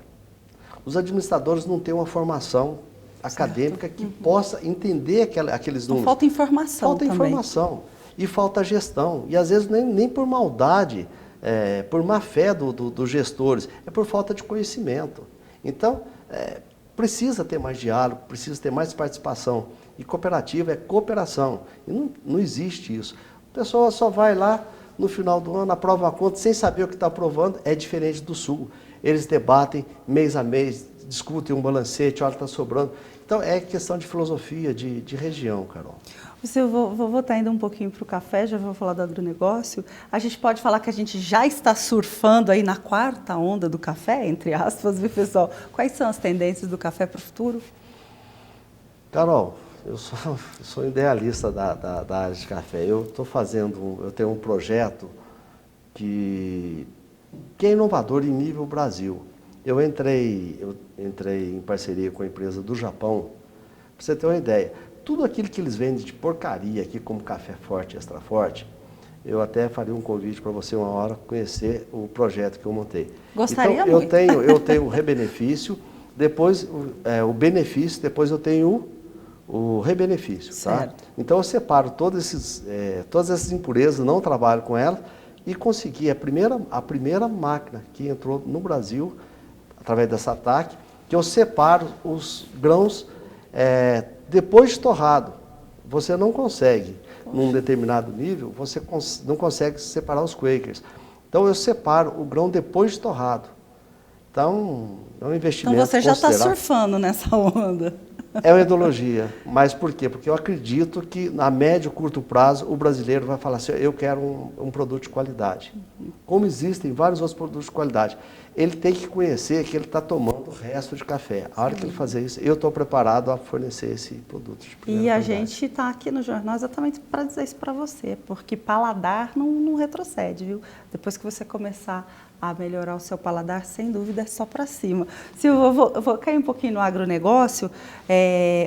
[SPEAKER 8] Os administradores não têm uma formação acadêmica que possa entender aqueles números.
[SPEAKER 2] Falta informação
[SPEAKER 8] Falta
[SPEAKER 2] também.
[SPEAKER 8] informação e falta gestão. E às vezes nem por maldade, por má fé dos gestores, é por falta de conhecimento. Então, precisa ter mais diálogo, precisa ter mais participação. E cooperativa é cooperação. E não existe isso. A pessoa só vai lá no final do ano, aprova uma conta sem saber o que está aprovando. É diferente do Sul. Eles debatem mês a mês, discutem um balancete, olha, está sobrando. Então, é questão de filosofia, de região, Carol.
[SPEAKER 2] Eu vou voltar ainda um pouquinho para o café, já vou falar do agronegócio. A gente pode falar que a gente já está surfando aí na quarta onda do café, entre aspas, viu, pessoal? Quais são as tendências do café para o futuro?
[SPEAKER 8] Carol, eu sou idealista da área de café. Eu tenho um projeto que é inovador em nível Brasil. Eu entrei em parceria com a empresa do Japão, para você ter uma ideia. Tudo aquilo que eles vendem de porcaria aqui, como café forte, extra forte, eu até faria um convite para você uma hora conhecer o projeto que eu montei.
[SPEAKER 2] Gostaria
[SPEAKER 8] então,
[SPEAKER 2] muito.
[SPEAKER 8] Eu tenho o rebenefício, depois o benefício, depois eu tenho o rebenefício. Tá? Então eu separo todas essas impurezas, não trabalho com elas, e consegui a primeira máquina que entrou no Brasil, através dessa ataque, que eu separo os grãos depois de torrado. Você não consegue, num determinado nível, você não consegue separar os Quakers. Então eu separo o grão depois de torrado. Então é um investimento.
[SPEAKER 2] Então você já está surfando nessa onda.
[SPEAKER 8] É uma ideologia. Mas por quê? Porque eu acredito que a médio e curto prazo o brasileiro vai falar assim, eu quero um produto de qualidade. Como existem vários outros produtos de qualidade. Ele tem que conhecer que ele está tomando o resto de café. A hora que ele fazer isso, eu estou preparado a fornecer esse produto de primeira qualidade.
[SPEAKER 2] E a gente está aqui no jornal exatamente para dizer isso para você, porque paladar não retrocede, viu? Depois que você começar a melhorar o seu paladar, sem dúvida, é só para cima. Silvio, eu vou cair um pouquinho no agronegócio.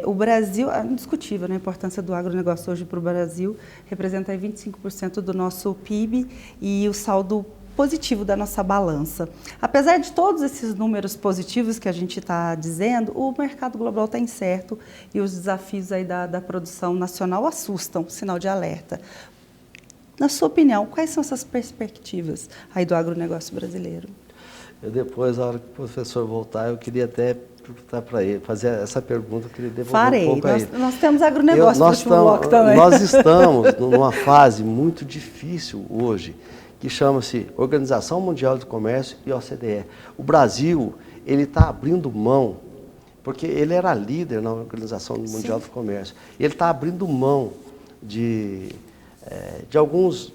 [SPEAKER 2] O Brasil, é indiscutível, né, a importância do agronegócio hoje para o Brasil, representa aí 25% do nosso PIB e o saldo positivo da nossa balança. Apesar de todos esses números positivos que a gente está dizendo, o mercado global está incerto e os desafios aí da produção nacional assustam, sinal de alerta. Na sua opinião, quais são essas perspectivas aí do agronegócio brasileiro?
[SPEAKER 8] Depois, na hora que o professor voltar, eu queria até perguntar para ele, fazer essa pergunta, eu queria devolver
[SPEAKER 2] Farei.
[SPEAKER 8] um pouco a ele.
[SPEAKER 2] Nós temos agronegócio no último bloco também.
[SPEAKER 8] Nós estamos numa fase muito difícil hoje, que chama-se Organização Mundial do Comércio e OCDE. O Brasil, ele está abrindo mão, porque ele era líder na Organização Mundial do Comércio, e ele está abrindo mão de alguns,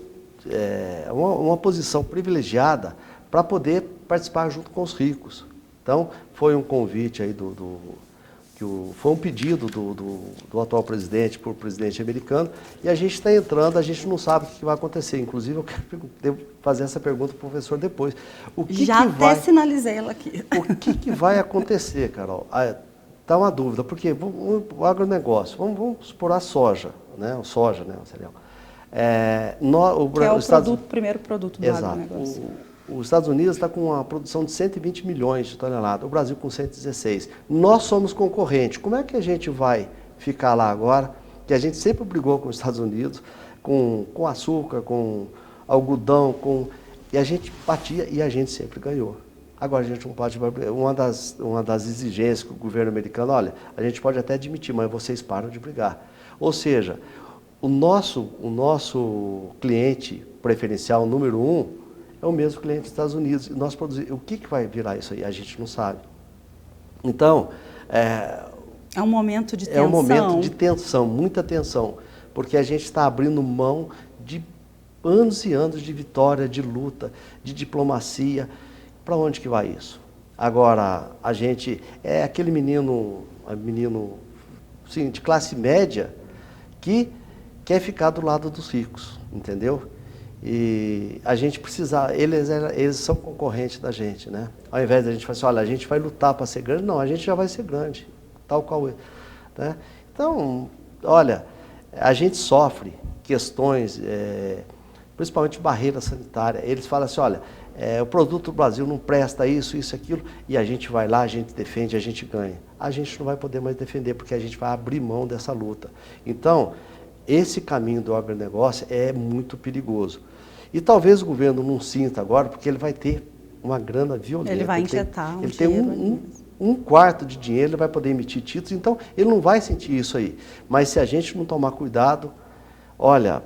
[SPEAKER 8] uma posição privilegiada para poder participar junto com os ricos. Então, foi um convite aí foi um pedido do atual presidente para o presidente americano, e a gente está entrando, a gente não sabe o que vai acontecer. Inclusive, eu quero fazer essa pergunta para o professor depois.
[SPEAKER 2] Sinalizei ela aqui.
[SPEAKER 8] O que vai acontecer, Carol? Está uma dúvida, porque o agronegócio, vamos supor a soja, né? O cereal.
[SPEAKER 2] Que é o primeiro produto do agronegócio.
[SPEAKER 8] Os Estados Unidos está com uma produção de 120 milhões de toneladas, o Brasil com 116. Nós somos concorrentes. Como é que a gente vai ficar lá agora, que a gente sempre brigou com os Estados Unidos, com açúcar, com algodão, e a gente batia e a gente sempre ganhou. Agora a gente não pode... Uma das exigências que o governo americano, olha, a gente pode até admitir, mas vocês param de brigar. Ou seja, o nosso cliente preferencial número 1 é o mesmo cliente dos Estados Unidos. E nós produzimos. O que vai virar isso aí? A gente não sabe. Então,
[SPEAKER 2] É um momento de tensão.
[SPEAKER 8] É um momento de tensão, muita tensão, porque a gente está abrindo mão de anos e anos de vitória, de luta, de diplomacia. Para onde que vai isso? Agora, a gente é aquele menino sim, de classe média que quer ficar do lado dos ricos, entendeu? E a gente precisa, eles são concorrentes da gente, né? Ao invés da gente falar assim, olha, a gente vai lutar para ser grande, não, a gente já vai ser grande, tal qual é, né? Então, olha, a gente sofre questões, principalmente barreira sanitária. Eles falam assim, olha, o produto do Brasil não presta isso, aquilo, e a gente vai lá, a gente defende, a gente ganha. A gente não vai poder mais defender, porque a gente vai abrir mão dessa luta. Então, esse caminho do agronegócio é muito perigoso. E talvez o governo não sinta agora, porque ele vai ter uma grana violenta.
[SPEAKER 2] Ele vai injetar
[SPEAKER 8] ele tem um quarto de dinheiro, ele vai poder emitir títulos, então ele não vai sentir isso aí. Mas se a gente não tomar cuidado, olha,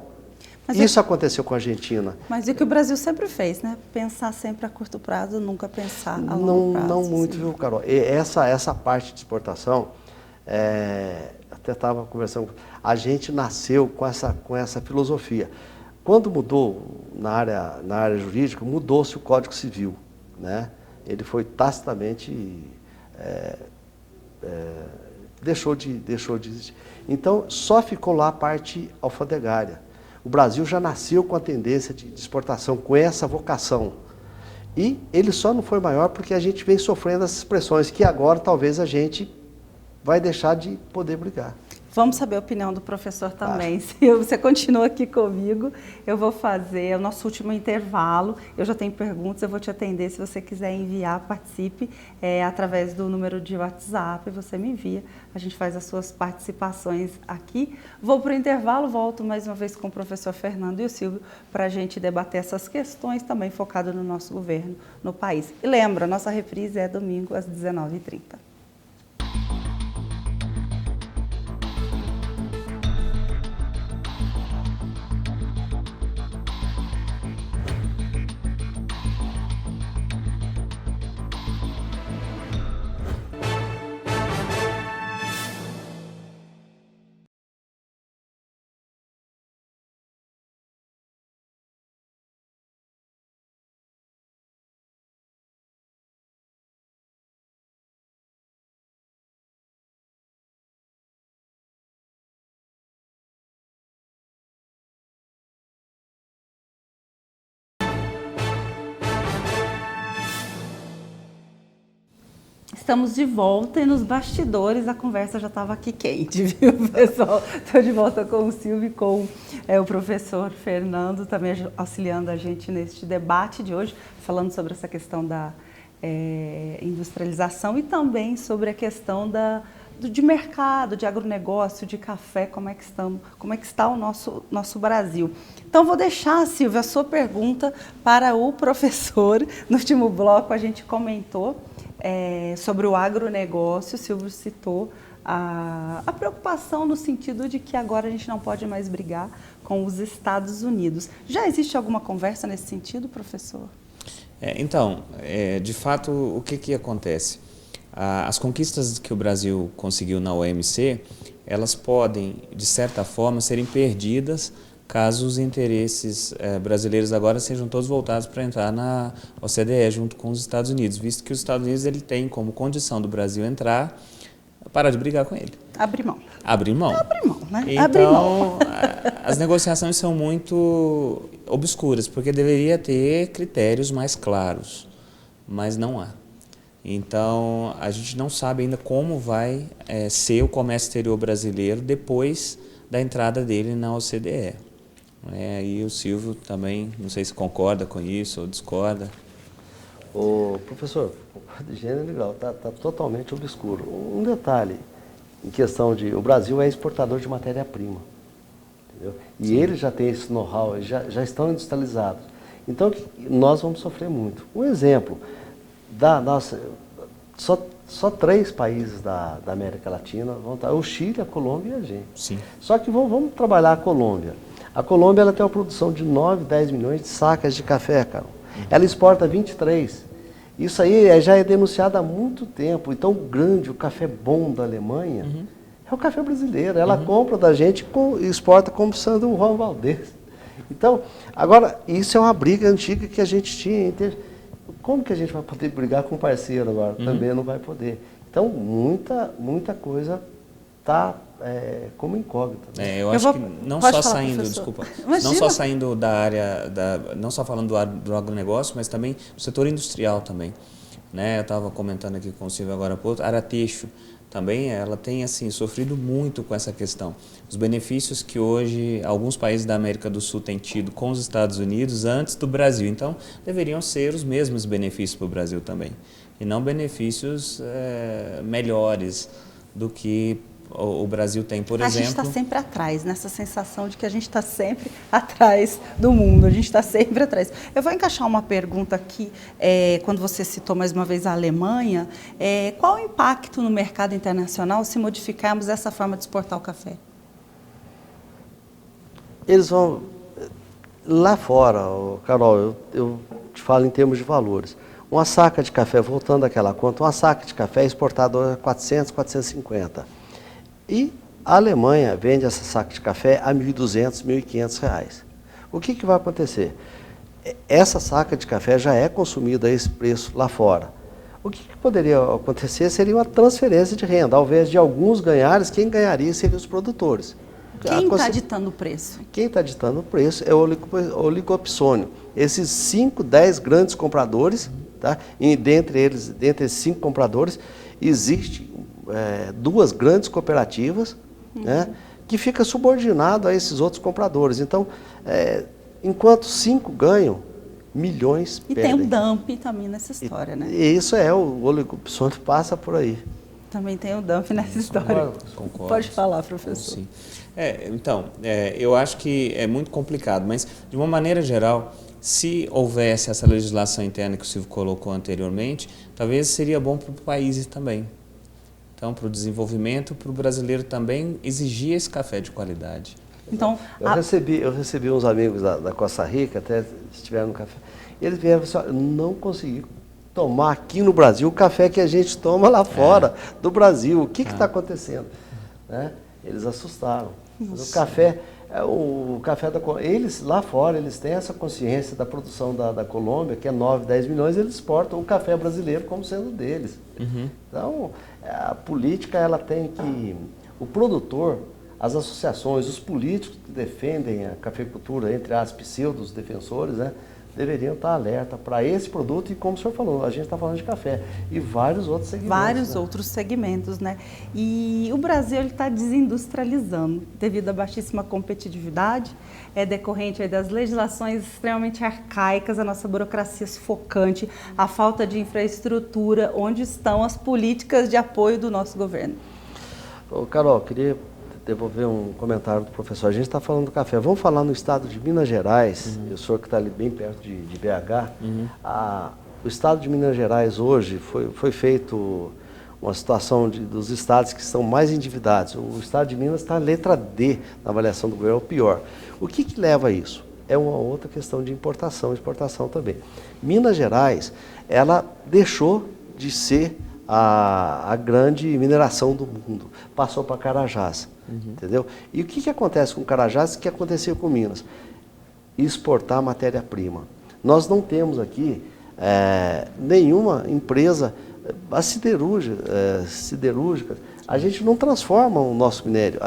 [SPEAKER 8] isso aconteceu com a Argentina.
[SPEAKER 2] Mas é o que o Brasil sempre fez, né? Pensar sempre a curto prazo, nunca pensar a longo prazo.
[SPEAKER 8] Não muito, viu, Carol? E essa parte de exportação, até estava conversando, a gente nasceu com essa filosofia. Quando mudou na área jurídica, mudou-se o Código Civil, né? Ele foi tacitamente deixou de existir. Então, só ficou lá a parte alfandegária. O Brasil já nasceu com a tendência de exportação, com essa vocação. E ele só não foi maior porque a gente vem sofrendo essas pressões, que agora talvez a gente vai deixar de poder brigar.
[SPEAKER 2] Vamos saber a opinião do professor também. Se você continua aqui comigo, eu vou fazer o nosso último intervalo. Eu já tenho perguntas, eu vou te atender. Se você quiser enviar, participe através do número de WhatsApp, você me envia. A gente faz as suas participações aqui. Vou para o intervalo, volto mais uma vez com o professor Fernando e o Silvio para a gente debater essas questões também focado no nosso governo, no país. E lembra, nossa reprise é domingo às 19h30. Estamos de volta e nos bastidores a conversa já estava aqui quente, viu, pessoal? Estou de volta com o Silvio e com o professor Fernando, também auxiliando a gente neste debate de hoje, falando sobre essa questão da industrialização e também sobre a questão de mercado, de agronegócio, de café, como é que está o nosso Brasil. Então, vou deixar, Silvia, a sua pergunta para o professor. No último bloco, a gente comentou sobre o agronegócio. O Silvio citou a preocupação no sentido de que agora a gente não pode mais brigar com os Estados Unidos. Já existe alguma conversa nesse sentido, professor?
[SPEAKER 3] De fato, o que acontece? As conquistas que o Brasil conseguiu na OMC, elas podem, de certa forma, serem perdidas caso os interesses brasileiros agora sejam todos voltados para entrar na OCDE junto com os Estados Unidos, visto que os Estados Unidos ele tem como condição do Brasil entrar, parar de brigar com ele.
[SPEAKER 2] Abrir mão.
[SPEAKER 3] Abrir mão.
[SPEAKER 2] Abrir mão, né?
[SPEAKER 3] Então,
[SPEAKER 2] Abrir mão.
[SPEAKER 3] As negociações são muito obscuras, porque deveria ter critérios mais claros, mas não há. Então, a gente não sabe ainda como vai ser o comércio exterior brasileiro depois da entrada dele na OCDE. E o Silvio também, não sei se concorda com isso ou discorda.
[SPEAKER 8] Ô, professor, de gênero legal, tá totalmente obscuro. Um detalhe, em questão de... O Brasil é exportador de matéria-prima, entendeu? E Sim. Eles já têm esse know-how, já estão industrializados. Então, nós vamos sofrer muito. Um exemplo, só 3 países da América Latina vão estar, o Chile, a Colômbia e a gente.
[SPEAKER 3] Sim.
[SPEAKER 8] Só que vamos trabalhar a Colômbia. A Colômbia ela tem uma produção de 9, 10 milhões de sacas de café, cara. Ela exporta 23. Isso aí já é denunciado há muito tempo. Então, o café bom da Alemanha é o café brasileiro. Ela compra da gente e exporta como sendo o Juan Valdez. Então, agora, isso é uma briga antiga que a gente tinha. Como que a gente vai poder brigar com um parceiro agora? Também não vai poder. Então, muita coisa está como incógnita.
[SPEAKER 3] Eu acho que não só saindo, desculpa,
[SPEAKER 2] Imagina.
[SPEAKER 3] não só saindo da área, não só falando do agronegócio, mas também do setor industrial também. Né? Eu estava comentando aqui com o Silvio agora há pouco, a área têxtil também, ela tem assim, sofrido muito com essa questão. Os benefícios que hoje alguns países da América do Sul têm tido com os Estados Unidos antes do Brasil. Então, deveriam ser os mesmos benefícios para o Brasil também. E não benefícios melhores do que o Brasil tem, por exemplo.
[SPEAKER 2] A gente está sempre atrás, nessa sensação de que a gente está sempre atrás do mundo, a gente está sempre atrás. Eu vou encaixar uma pergunta aqui, quando você citou mais uma vez a Alemanha, qual o impacto no mercado internacional se modificarmos essa forma de exportar o café?
[SPEAKER 8] Eles vão, lá fora, Carol, eu te falo em termos de valores. Uma saca de café, voltando àquela conta, uma saca de café é exportada a 400, 450. E a Alemanha vende essa saca de café a R$ 1.200, R$ 1.500. O que vai acontecer? Essa saca de café já é consumida a esse preço lá fora. O que poderia acontecer seria uma transferência de renda. Ao invés de alguns ganharem, quem ganharia seriam os produtores.
[SPEAKER 2] Quem está ditando o preço?
[SPEAKER 8] Quem está ditando o preço é o oligopsônio. Esses 5, 10 grandes compradores, tá? E dentre esses 5 compradores, existem 2 grandes cooperativas, né? Que fica subordinado a esses outros compradores. Então, enquanto 5 ganham, milhões
[SPEAKER 2] perdem. E tem um dumping também nessa história, né?
[SPEAKER 8] E isso o oligopsônio passa por aí.
[SPEAKER 2] Também tem um dumping nessa história.
[SPEAKER 3] Concordo.
[SPEAKER 2] Pode falar, professor.
[SPEAKER 3] Sim. Então, eu acho que é muito complicado, mas de uma maneira geral, se houvesse essa legislação interna que o Silvio colocou anteriormente, talvez seria bom para o país também. Então, para o desenvolvimento, para o brasileiro também exigir esse café de qualidade.
[SPEAKER 2] Então,
[SPEAKER 8] eu recebi uns amigos da Costa Rica, até estiveram no café, e eles vieram e falaram assim, não consegui tomar aqui no Brasil o café que a gente toma lá fora do Brasil. O que está acontecendo? Né? Eles assustaram. Mas o café eles lá fora, eles têm essa consciência da produção da Colômbia, que é 9, 10 milhões, eles exportam o café brasileiro como sendo deles. Então, a política, ela tem que... O produtor, as associações, os políticos que defendem a cafeicultura, entre as pseudos defensores, né, deveriam estar alerta para esse produto e, como o senhor falou, a gente está falando de café e vários outros segmentos.
[SPEAKER 2] Vários outros segmentos, né? E o Brasil está desindustrializando devido à baixíssima competitividade, decorrente das legislações extremamente arcaicas, a nossa burocracia sufocante, a falta de infraestrutura, onde estão as políticas de apoio do nosso governo.
[SPEAKER 8] Carol, queria devolver um comentário do professor. A gente está falando do café. Vamos falar no estado de Minas Gerais, o senhor que está ali bem perto de BH. O estado de Minas Gerais hoje foi feito uma situação dos estados que estão mais endividados. O estado de Minas está na letra D na avaliação do governo, é o pior. O que leva a isso? É uma outra questão de importação e exportação também. Minas Gerais, ela deixou de ser a grande mineração do mundo, passou para Carajás, entendeu? E o que acontece com Carajás, o que aconteceu com Minas? Exportar matéria-prima. Nós não temos aqui nenhuma empresa, as siderúrgicas, a gente não transforma o nosso minério,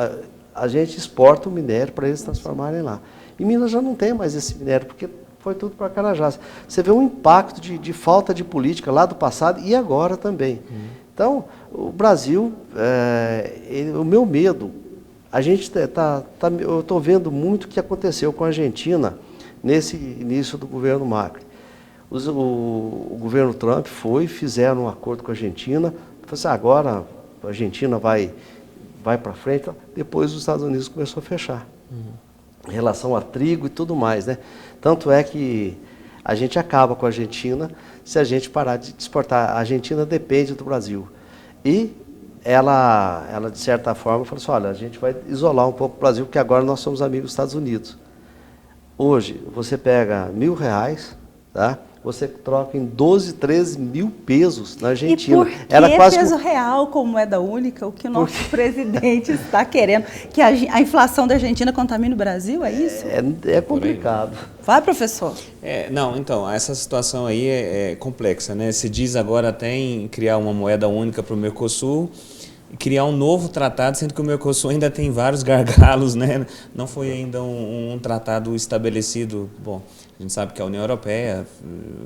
[SPEAKER 8] a gente exporta o minério para eles transformarem lá. E Minas já não tem mais esse minério, porque foi tudo para Carajás. Você vê um impacto de falta de política lá do passado e agora também. Então, o Brasil, o meu medo, a gente eu estou vendo muito o que aconteceu com a Argentina nesse início do governo Macri. O governo Trump fizeram um acordo com a Argentina, falou assim, agora a Argentina vai para frente, depois os Estados Unidos começou a fechar. Em relação a trigo e tudo mais, né? Tanto é que a gente acaba com a Argentina se a gente parar de exportar. A Argentina depende do Brasil. E ela de certa forma, falou assim, olha, a gente vai isolar um pouco o Brasil, porque agora nós somos amigos dos Estados Unidos. Hoje, você pega R$1.000, tá? você troca em 12, 13 mil pesos na Argentina.
[SPEAKER 2] E por que
[SPEAKER 8] Era quase
[SPEAKER 2] peso real como moeda única? O que o nosso presidente está querendo? Que a inflação da Argentina contamine o Brasil, é isso?
[SPEAKER 8] É complicado.
[SPEAKER 2] Vai, professor.
[SPEAKER 3] Não, então, essa situação aí é complexa, né? Se diz agora até em criar uma moeda única para o Mercosul, criar um novo tratado, sendo que o Mercosul ainda tem vários gargalos, né? Não foi ainda um tratado estabelecido. Bom, a gente sabe que a União Europeia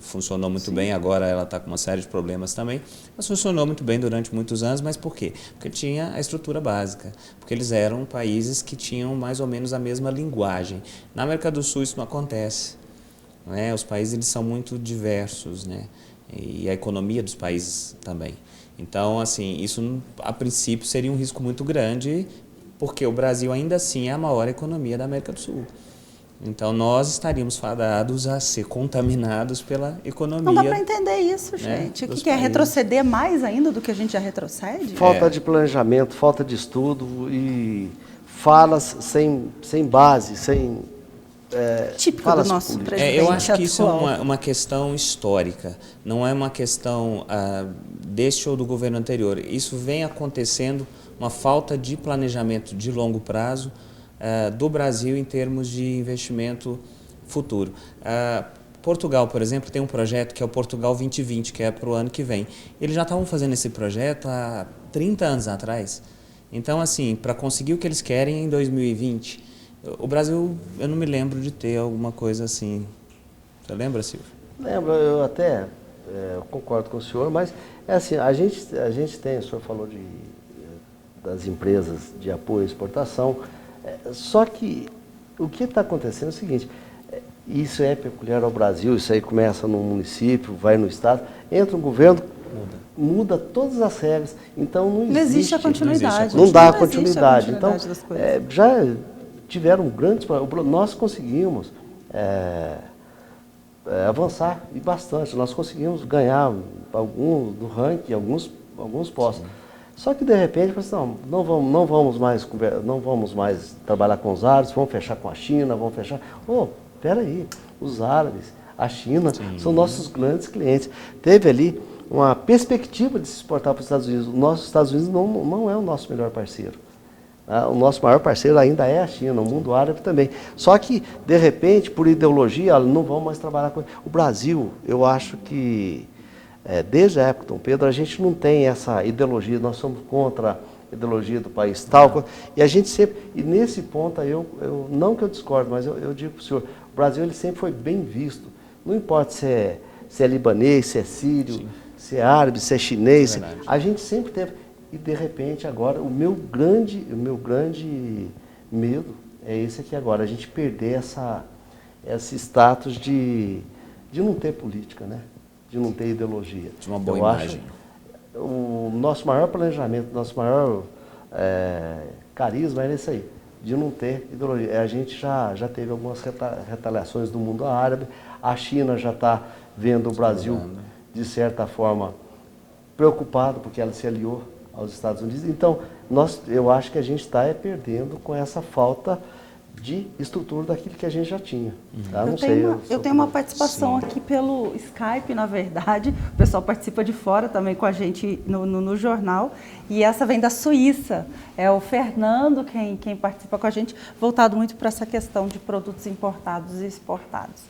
[SPEAKER 3] funcionou muito bem, agora ela está com uma série de problemas também, mas funcionou muito bem durante muitos anos. Mas por quê? Porque tinha a estrutura básica, porque eles eram países que tinham mais ou menos a mesma linguagem. Na América do Sul isso não acontece, né? Os países eles são muito diversos, né? E a economia dos países também. Então, assim, isso a princípio seria um risco muito grande, porque o Brasil ainda assim é a maior economia da América do Sul. Então, nós estaríamos fadados a ser contaminados pela economia.
[SPEAKER 2] Não dá para entender isso, gente.
[SPEAKER 3] Né,
[SPEAKER 2] o que é retroceder mais ainda do que a gente já retrocede?
[SPEAKER 8] Falta de planejamento, falta de estudo e falas sem base, sem...
[SPEAKER 2] típico do nosso presidente
[SPEAKER 3] eu acho que isso
[SPEAKER 2] atual.
[SPEAKER 3] é uma questão histórica, não é uma questão deste ou do governo anterior. Isso vem acontecendo, uma falta de planejamento de longo prazo do Brasil em termos de investimento futuro. Portugal, por exemplo, tem um projeto que é o Portugal 2020, que é para o ano que vem. Eles já estavam fazendo esse projeto há 30 anos atrás. Então, assim, para conseguir o que eles querem em 2020... O Brasil, eu não me lembro de ter alguma coisa assim. Você lembra, Silvio?
[SPEAKER 8] Lembro, eu até concordo com o senhor, mas é assim, a gente tem, o senhor falou das empresas de apoio à exportação, só que o que está acontecendo é o seguinte, isso é peculiar ao Brasil, isso aí começa no município, vai no estado, entra um governo, muda todas as regras, então não existe
[SPEAKER 2] a continuidade.
[SPEAKER 8] Não dá continuidade. Então,
[SPEAKER 2] das coisas.
[SPEAKER 8] já tiveram grandes... Nós conseguimos avançar e bastante. Nós conseguimos ganhar do ranking, alguns postos. Só que, de repente, não vamos mais trabalhar com os árabes, vamos fechar com a China, vamos fechar... Peraí, os árabes, a China, são nossos grandes clientes. Teve ali uma perspectiva de se exportar para os Estados Unidos. Os nossos Estados Unidos não é o nosso melhor parceiro. O nosso maior parceiro ainda é a China, o mundo árabe também. Só que, de repente, por ideologia, não vão mais trabalhar com... O Brasil, eu acho que, desde a época do Dom Pedro, a gente não tem essa ideologia, nós somos contra a ideologia do país tal. E a gente sempre... E nesse ponto, não que eu discordo, mas eu digo para o senhor, o Brasil ele sempre foi bem visto. Não importa se é libanês, se é sírio, sim, se é árabe, se é chinês. A gente sempre teve... E, de repente, agora, o meu grande medo é esse aqui agora, a gente perder esse status de não ter política, né? De não ter ideologia.
[SPEAKER 3] De uma boa imagem.
[SPEAKER 8] O nosso maior planejamento, nosso maior carisma é esse aí, de não ter ideologia. A gente já teve algumas retaliações do mundo árabe, a China já está vendo o Brasil, de certa forma, preocupado, porque ela se aliou aos Estados Unidos. Então, eu acho que a gente está perdendo com essa falta de estrutura daquilo que a gente já tinha. Tá?
[SPEAKER 2] Eu tenho uma participação aqui pelo Skype, na verdade. O pessoal participa de fora também com a gente no jornal. E essa vem da Suíça. É o Fernando quem participa com a gente, voltado muito para essa questão de produtos importados e exportados.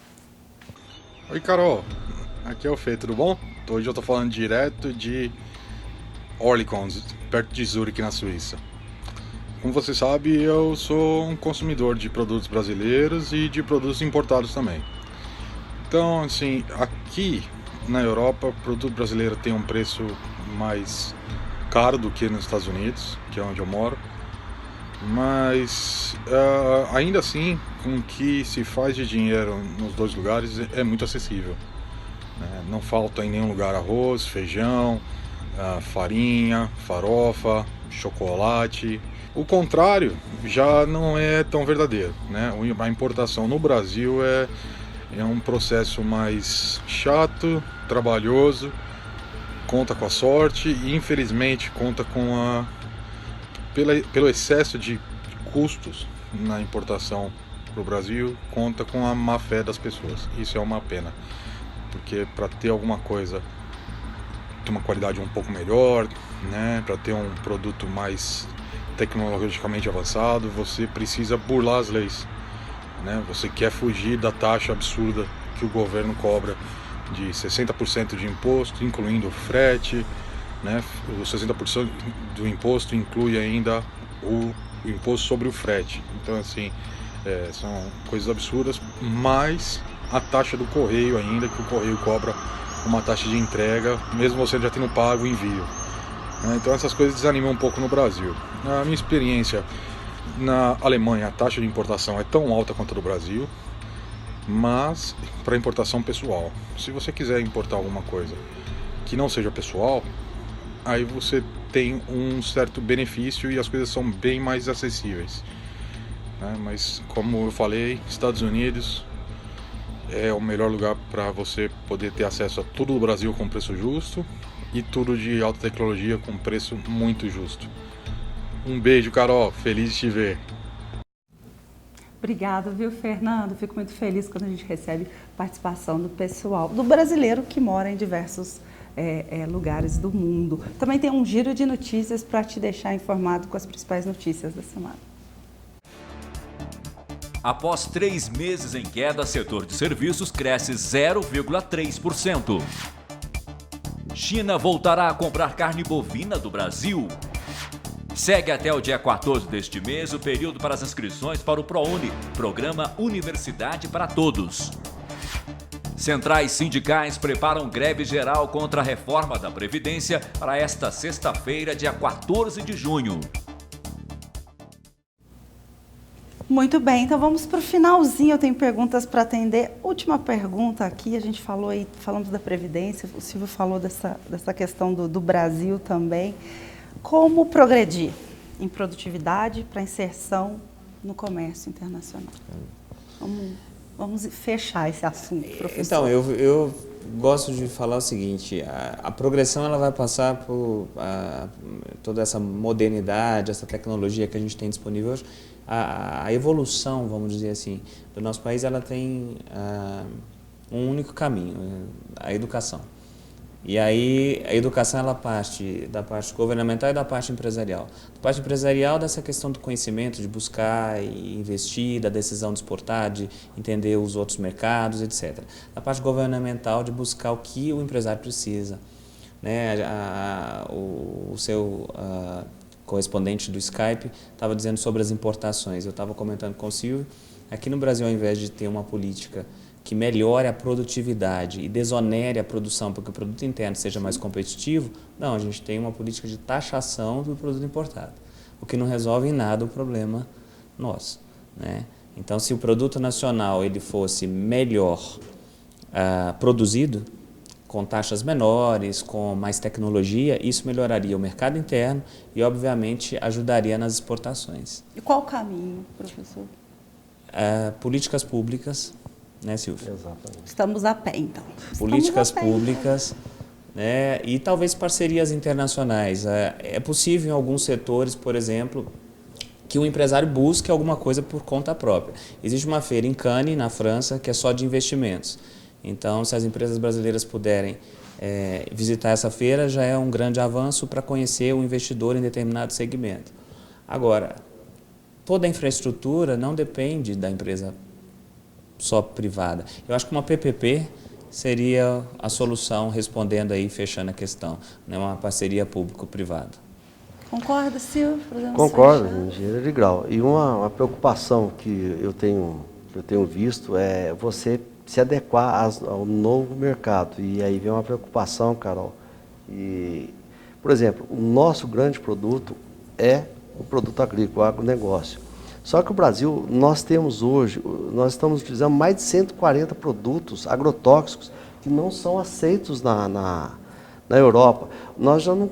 [SPEAKER 9] Oi, Carol. Aqui é o Fê, tudo bom? Hoje eu estou falando direto de Orlikons, perto de Zurique, na Suíça. Como você sabe, eu sou um consumidor de produtos brasileiros e de produtos importados também. Então, assim, aqui na Europa, o produto brasileiro tem um preço mais caro do que nos Estados Unidos, que é onde eu moro. Mas, ainda assim, com o que se faz de dinheiro nos dois lugares é muito acessível. Não falta em nenhum lugar arroz, feijão, farinha, farofa, chocolate. O contrário já não é tão verdadeiro, né? A importação no Brasil é um processo mais chato, trabalhoso, conta com a sorte e infelizmente conta com pelo excesso de custos na importação para o Brasil, conta com a má fé das pessoas. Isso é uma pena. Porque para ter alguma coisa de uma qualidade um pouco melhor, né, para ter um produto mais tecnologicamente avançado, você precisa burlar as leis, né? Você quer fugir da taxa absurda que o governo cobra de 60% de imposto, incluindo o frete, né? Os 60% do imposto inclui ainda o imposto sobre o frete. Então, assim, são coisas absurdas, mais a taxa do correio ainda, que o correio cobra uma taxa de entrega, mesmo você já tendo pago o envio. Então essas coisas desanimam um pouco no Brasil. Na minha experiência, na Alemanha a taxa de importação é tão alta quanto a do Brasil, mas para importação pessoal. Se você quiser importar alguma coisa que não seja pessoal, aí você tem um certo benefício e as coisas são bem mais acessíveis. Mas como eu falei, Estados Unidos é o melhor lugar para você poder ter acesso a tudo do Brasil com preço justo e tudo de alta tecnologia com preço muito justo. Um beijo, Carol. Feliz de te ver.
[SPEAKER 2] Obrigada, viu, Fernando? Fico muito feliz quando a gente recebe participação do pessoal, do brasileiro que mora em diversos lugares do mundo. Também tem um giro de notícias para te deixar informado com as principais notícias da semana.
[SPEAKER 10] Após 3 meses em queda, setor de serviços cresce 0,3%. China voltará a comprar carne bovina do Brasil. Segue até o dia 14 deste mês o período para as inscrições para o ProUni, Programa Universidade para Todos. Centrais sindicais preparam greve geral contra a reforma da Previdência para esta sexta-feira, dia 14 de junho.
[SPEAKER 2] Muito bem, então vamos para o finalzinho, eu tenho perguntas para atender. Última pergunta aqui, a gente falamos da Previdência, o Silvio falou dessa questão do Brasil também. Como progredir em produtividade para inserção no comércio internacional? Vamos fechar esse assunto, professor.
[SPEAKER 3] Então, eu gosto de falar o seguinte, a progressão ela vai passar por toda essa modernidade, essa tecnologia que a gente tem disponível hoje. A evolução, vamos dizer assim, do nosso país, ela tem um único caminho, a educação. E aí a educação ela parte da parte governamental e da parte empresarial. Da parte empresarial dessa questão do conhecimento, de buscar e investir, da decisão de exportar, de entender os outros mercados, etc. Da parte governamental de buscar o que o empresário precisa. Né? O seu correspondente do Skype estava dizendo sobre as importações. Eu estava comentando com o Silvio, aqui no Brasil, ao invés de ter uma política que melhore a produtividade e desonere a produção para que o produto interno seja mais competitivo, não, a gente tem uma política de taxação do produto importado, o que não resolve em nada o problema nosso. Né? Então, se o produto nacional ele fosse melhor produzido, com taxas menores, com mais tecnologia, isso melhoraria o mercado interno e, obviamente, ajudaria nas exportações.
[SPEAKER 2] E qual o caminho, professor?
[SPEAKER 3] Políticas públicas, né, Silvio?
[SPEAKER 8] Exatamente.
[SPEAKER 2] Estamos a pé, então.
[SPEAKER 3] Políticas públicas, né, e talvez parcerias internacionais. É possível em alguns setores, por exemplo, que o empresário busque alguma coisa por conta própria. Existe uma feira em Cannes, na França, que é só de investimentos. Então, se as empresas brasileiras puderem visitar essa feira, já é um grande avanço para conhecer o investidor em determinado segmento. Agora, toda a infraestrutura não depende da empresa só privada. Eu acho que uma PPP seria a solução, respondendo aí, fechando a questão, né? Uma parceria público-privada.
[SPEAKER 2] Concorda, Silvio?
[SPEAKER 8] Concordo, engenheiro de grau. E uma preocupação que eu tenho visto é você se adequar ao novo mercado. E aí vem uma preocupação, Carol. Por exemplo, o nosso grande produto é o produto agrícola, o agronegócio. Só que o Brasil, nós estamos utilizando mais de 140 produtos agrotóxicos que não são aceitos na Europa. Nós já não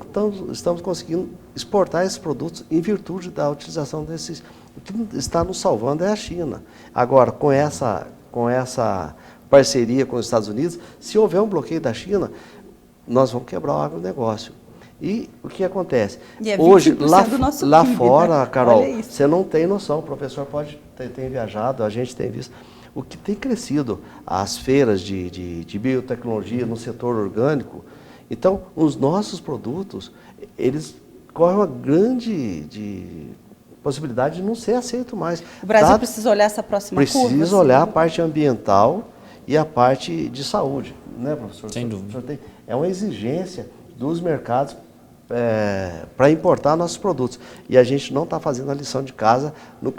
[SPEAKER 8] estamos conseguindo exportar esses produtos em virtude da utilização desses. O que está nos salvando é a China. Agora, com essa parceria com os Estados Unidos, se houver um bloqueio da China, nós vamos quebrar o agronegócio. E o que acontece? Hoje, lá fora, Carol, você não tem noção, o professor pode ter viajado, a gente tem visto. O que tem crescido, as feiras de biotecnologia no setor orgânico, então os nossos produtos, eles correm uma grande possibilidade de não ser aceito mais.
[SPEAKER 2] O Brasil precisa olhar essa próxima curva?
[SPEAKER 8] Precisa olhar a parte ambiental e a parte de saúde, né, professor?
[SPEAKER 3] Sem dúvida.
[SPEAKER 8] É uma exigência dos mercados para importar nossos produtos. E a gente não está fazendo a lição de casa no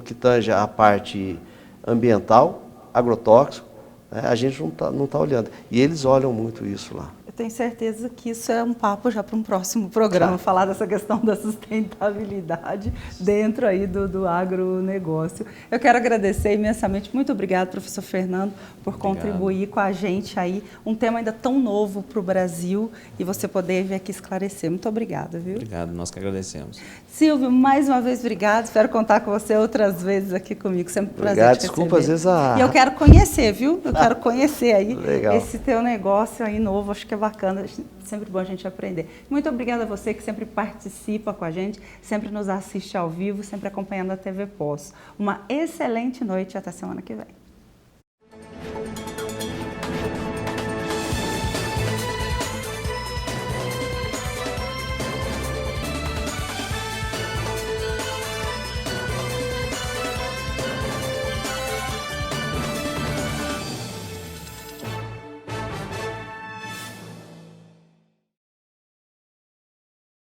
[SPEAKER 8] que tange a parte ambiental, agrotóxico, né? A gente não tá olhando. E eles olham muito isso lá.
[SPEAKER 2] Eu tenho certeza que isso é um papo já para um próximo programa, falar dessa questão da sustentabilidade dentro aí do agronegócio. Eu quero agradecer imensamente, muito obrigado, professor Fernando, por contribuir com a gente aí, um tema ainda tão novo para o Brasil e você poder vir aqui esclarecer. Muito obrigada, viu?
[SPEAKER 3] Obrigado, nós que agradecemos.
[SPEAKER 2] Silvio, mais uma vez, obrigado. Espero contar com você outras vezes aqui comigo. Sempre um prazer te
[SPEAKER 8] Desculpa,
[SPEAKER 2] receber.
[SPEAKER 8] às vezes
[SPEAKER 2] E eu quero conhecer, viu? Eu quero conhecer aí esse teu negócio aí novo. Acho que é bacana. Sempre bom a gente aprender. Muito obrigada a você que sempre participa com a gente, sempre nos assiste ao vivo, sempre acompanhando a TV Pós. Uma excelente noite e até semana que vem.